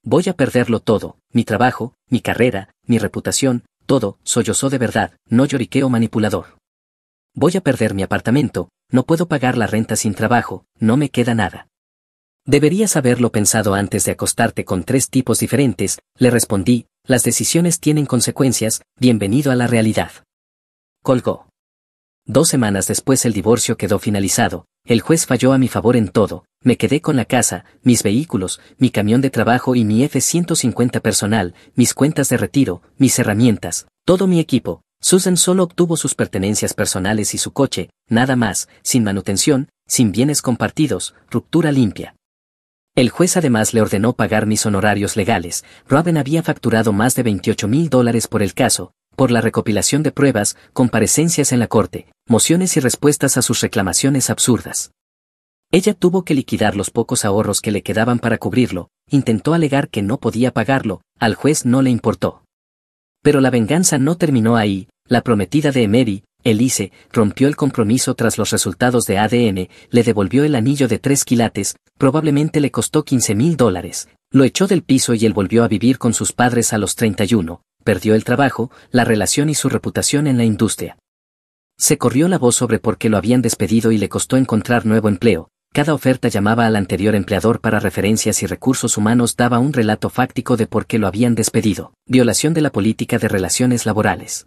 Voy a perderlo todo, mi trabajo, mi carrera, mi reputación, todo, sollozó de verdad, no lloriqueo manipulador. Voy a perder mi apartamento, no puedo pagar la renta sin trabajo, no me queda nada. Deberías haberlo pensado antes de acostarte con 3 tipos diferentes, le respondí, las decisiones tienen consecuencias, bienvenido a la realidad. Colgó. 2 semanas después el divorcio quedó finalizado, el juez falló a mi favor en todo, me quedé con la casa, mis vehículos, mi camión de trabajo y mi F-150 personal, mis cuentas de retiro, mis herramientas, todo mi equipo. Susan solo obtuvo sus pertenencias personales y su coche, nada más, sin manutención, sin bienes compartidos, ruptura limpia. El juez además le ordenó pagar mis honorarios legales. Raven había facturado más de $28,000 por el caso, por la recopilación de pruebas, comparecencias en la corte, mociones y respuestas a sus reclamaciones absurdas. Ella tuvo que liquidar los pocos ahorros que le quedaban para cubrirlo, intentó alegar que no podía pagarlo, al juez no le importó. Pero la venganza no terminó ahí. La prometida de Emery, Elise, rompió el compromiso tras los resultados de ADN, le devolvió el anillo de 3 quilates, probablemente le costó $15,000, lo echó del piso y él volvió a vivir con sus padres a los 31, perdió el trabajo, la relación y su reputación en la industria. Se corrió la voz sobre por qué lo habían despedido y le costó encontrar nuevo empleo. Cada oferta llamaba al anterior empleador para referencias y recursos humanos daba un relato fáctico de por qué lo habían despedido. Violación de la política de relaciones laborales.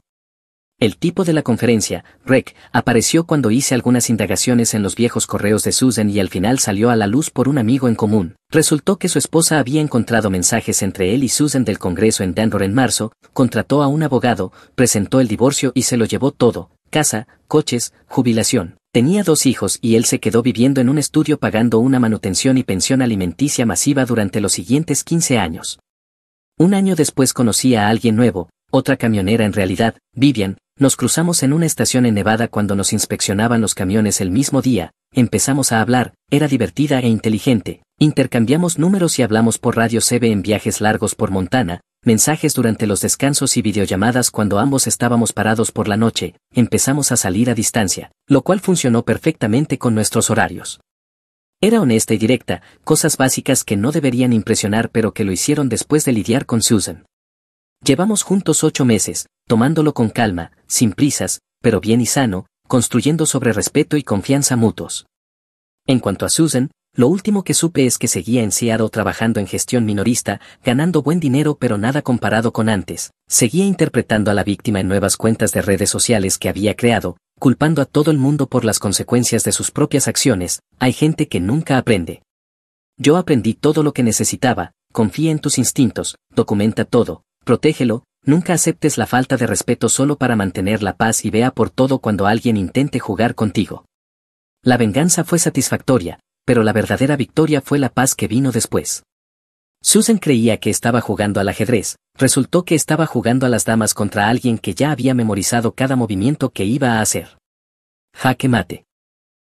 El tipo de la conferencia, Rec, apareció cuando hice algunas indagaciones en los viejos correos de Susan y al final salió a la luz por un amigo en común. Resultó que su esposa había encontrado mensajes entre él y Susan del Congreso en Denver en marzo, contrató a un abogado, presentó el divorcio y se lo llevó todo, casa, coches, jubilación. Tenía 2 hijos y él se quedó viviendo en un estudio pagando una manutención y pensión alimenticia masiva durante los siguientes 15 años. Un año después conocí a alguien nuevo, otra camionera en realidad, Vivian. Nos cruzamos en una estación en Nevada cuando nos inspeccionaban los camiones el mismo día, empezamos a hablar, era divertida e inteligente, intercambiamos números y hablamos por radio CB en viajes largos por Montana, mensajes durante los descansos y videollamadas cuando ambos estábamos parados por la noche, empezamos a salir a distancia, lo cual funcionó perfectamente con nuestros horarios. Era honesta y directa, cosas básicas que no deberían impresionar pero que lo hicieron después de lidiar con Susan. Llevamos juntos 8 meses, tomándolo con calma, sin prisas, pero bien y sano, construyendo sobre respeto y confianza mutuos. En cuanto a Susan, lo último que supe es que seguía en Seattle trabajando en gestión minorista, ganando buen dinero pero nada comparado con antes, seguía interpretando a la víctima en nuevas cuentas de redes sociales que había creado, culpando a todo el mundo por las consecuencias de sus propias acciones. Hay gente que nunca aprende. Yo aprendí todo lo que necesitaba, confía en tus instintos, documenta todo, protégelo, nunca aceptes la falta de respeto solo para mantener la paz y vea por todo cuando alguien intente jugar contigo. La venganza fue satisfactoria, pero la verdadera victoria fue la paz que vino después. Susan creía que estaba jugando al ajedrez, resultó que estaba jugando a las damas contra alguien que ya había memorizado cada movimiento que iba a hacer. Jaque mate.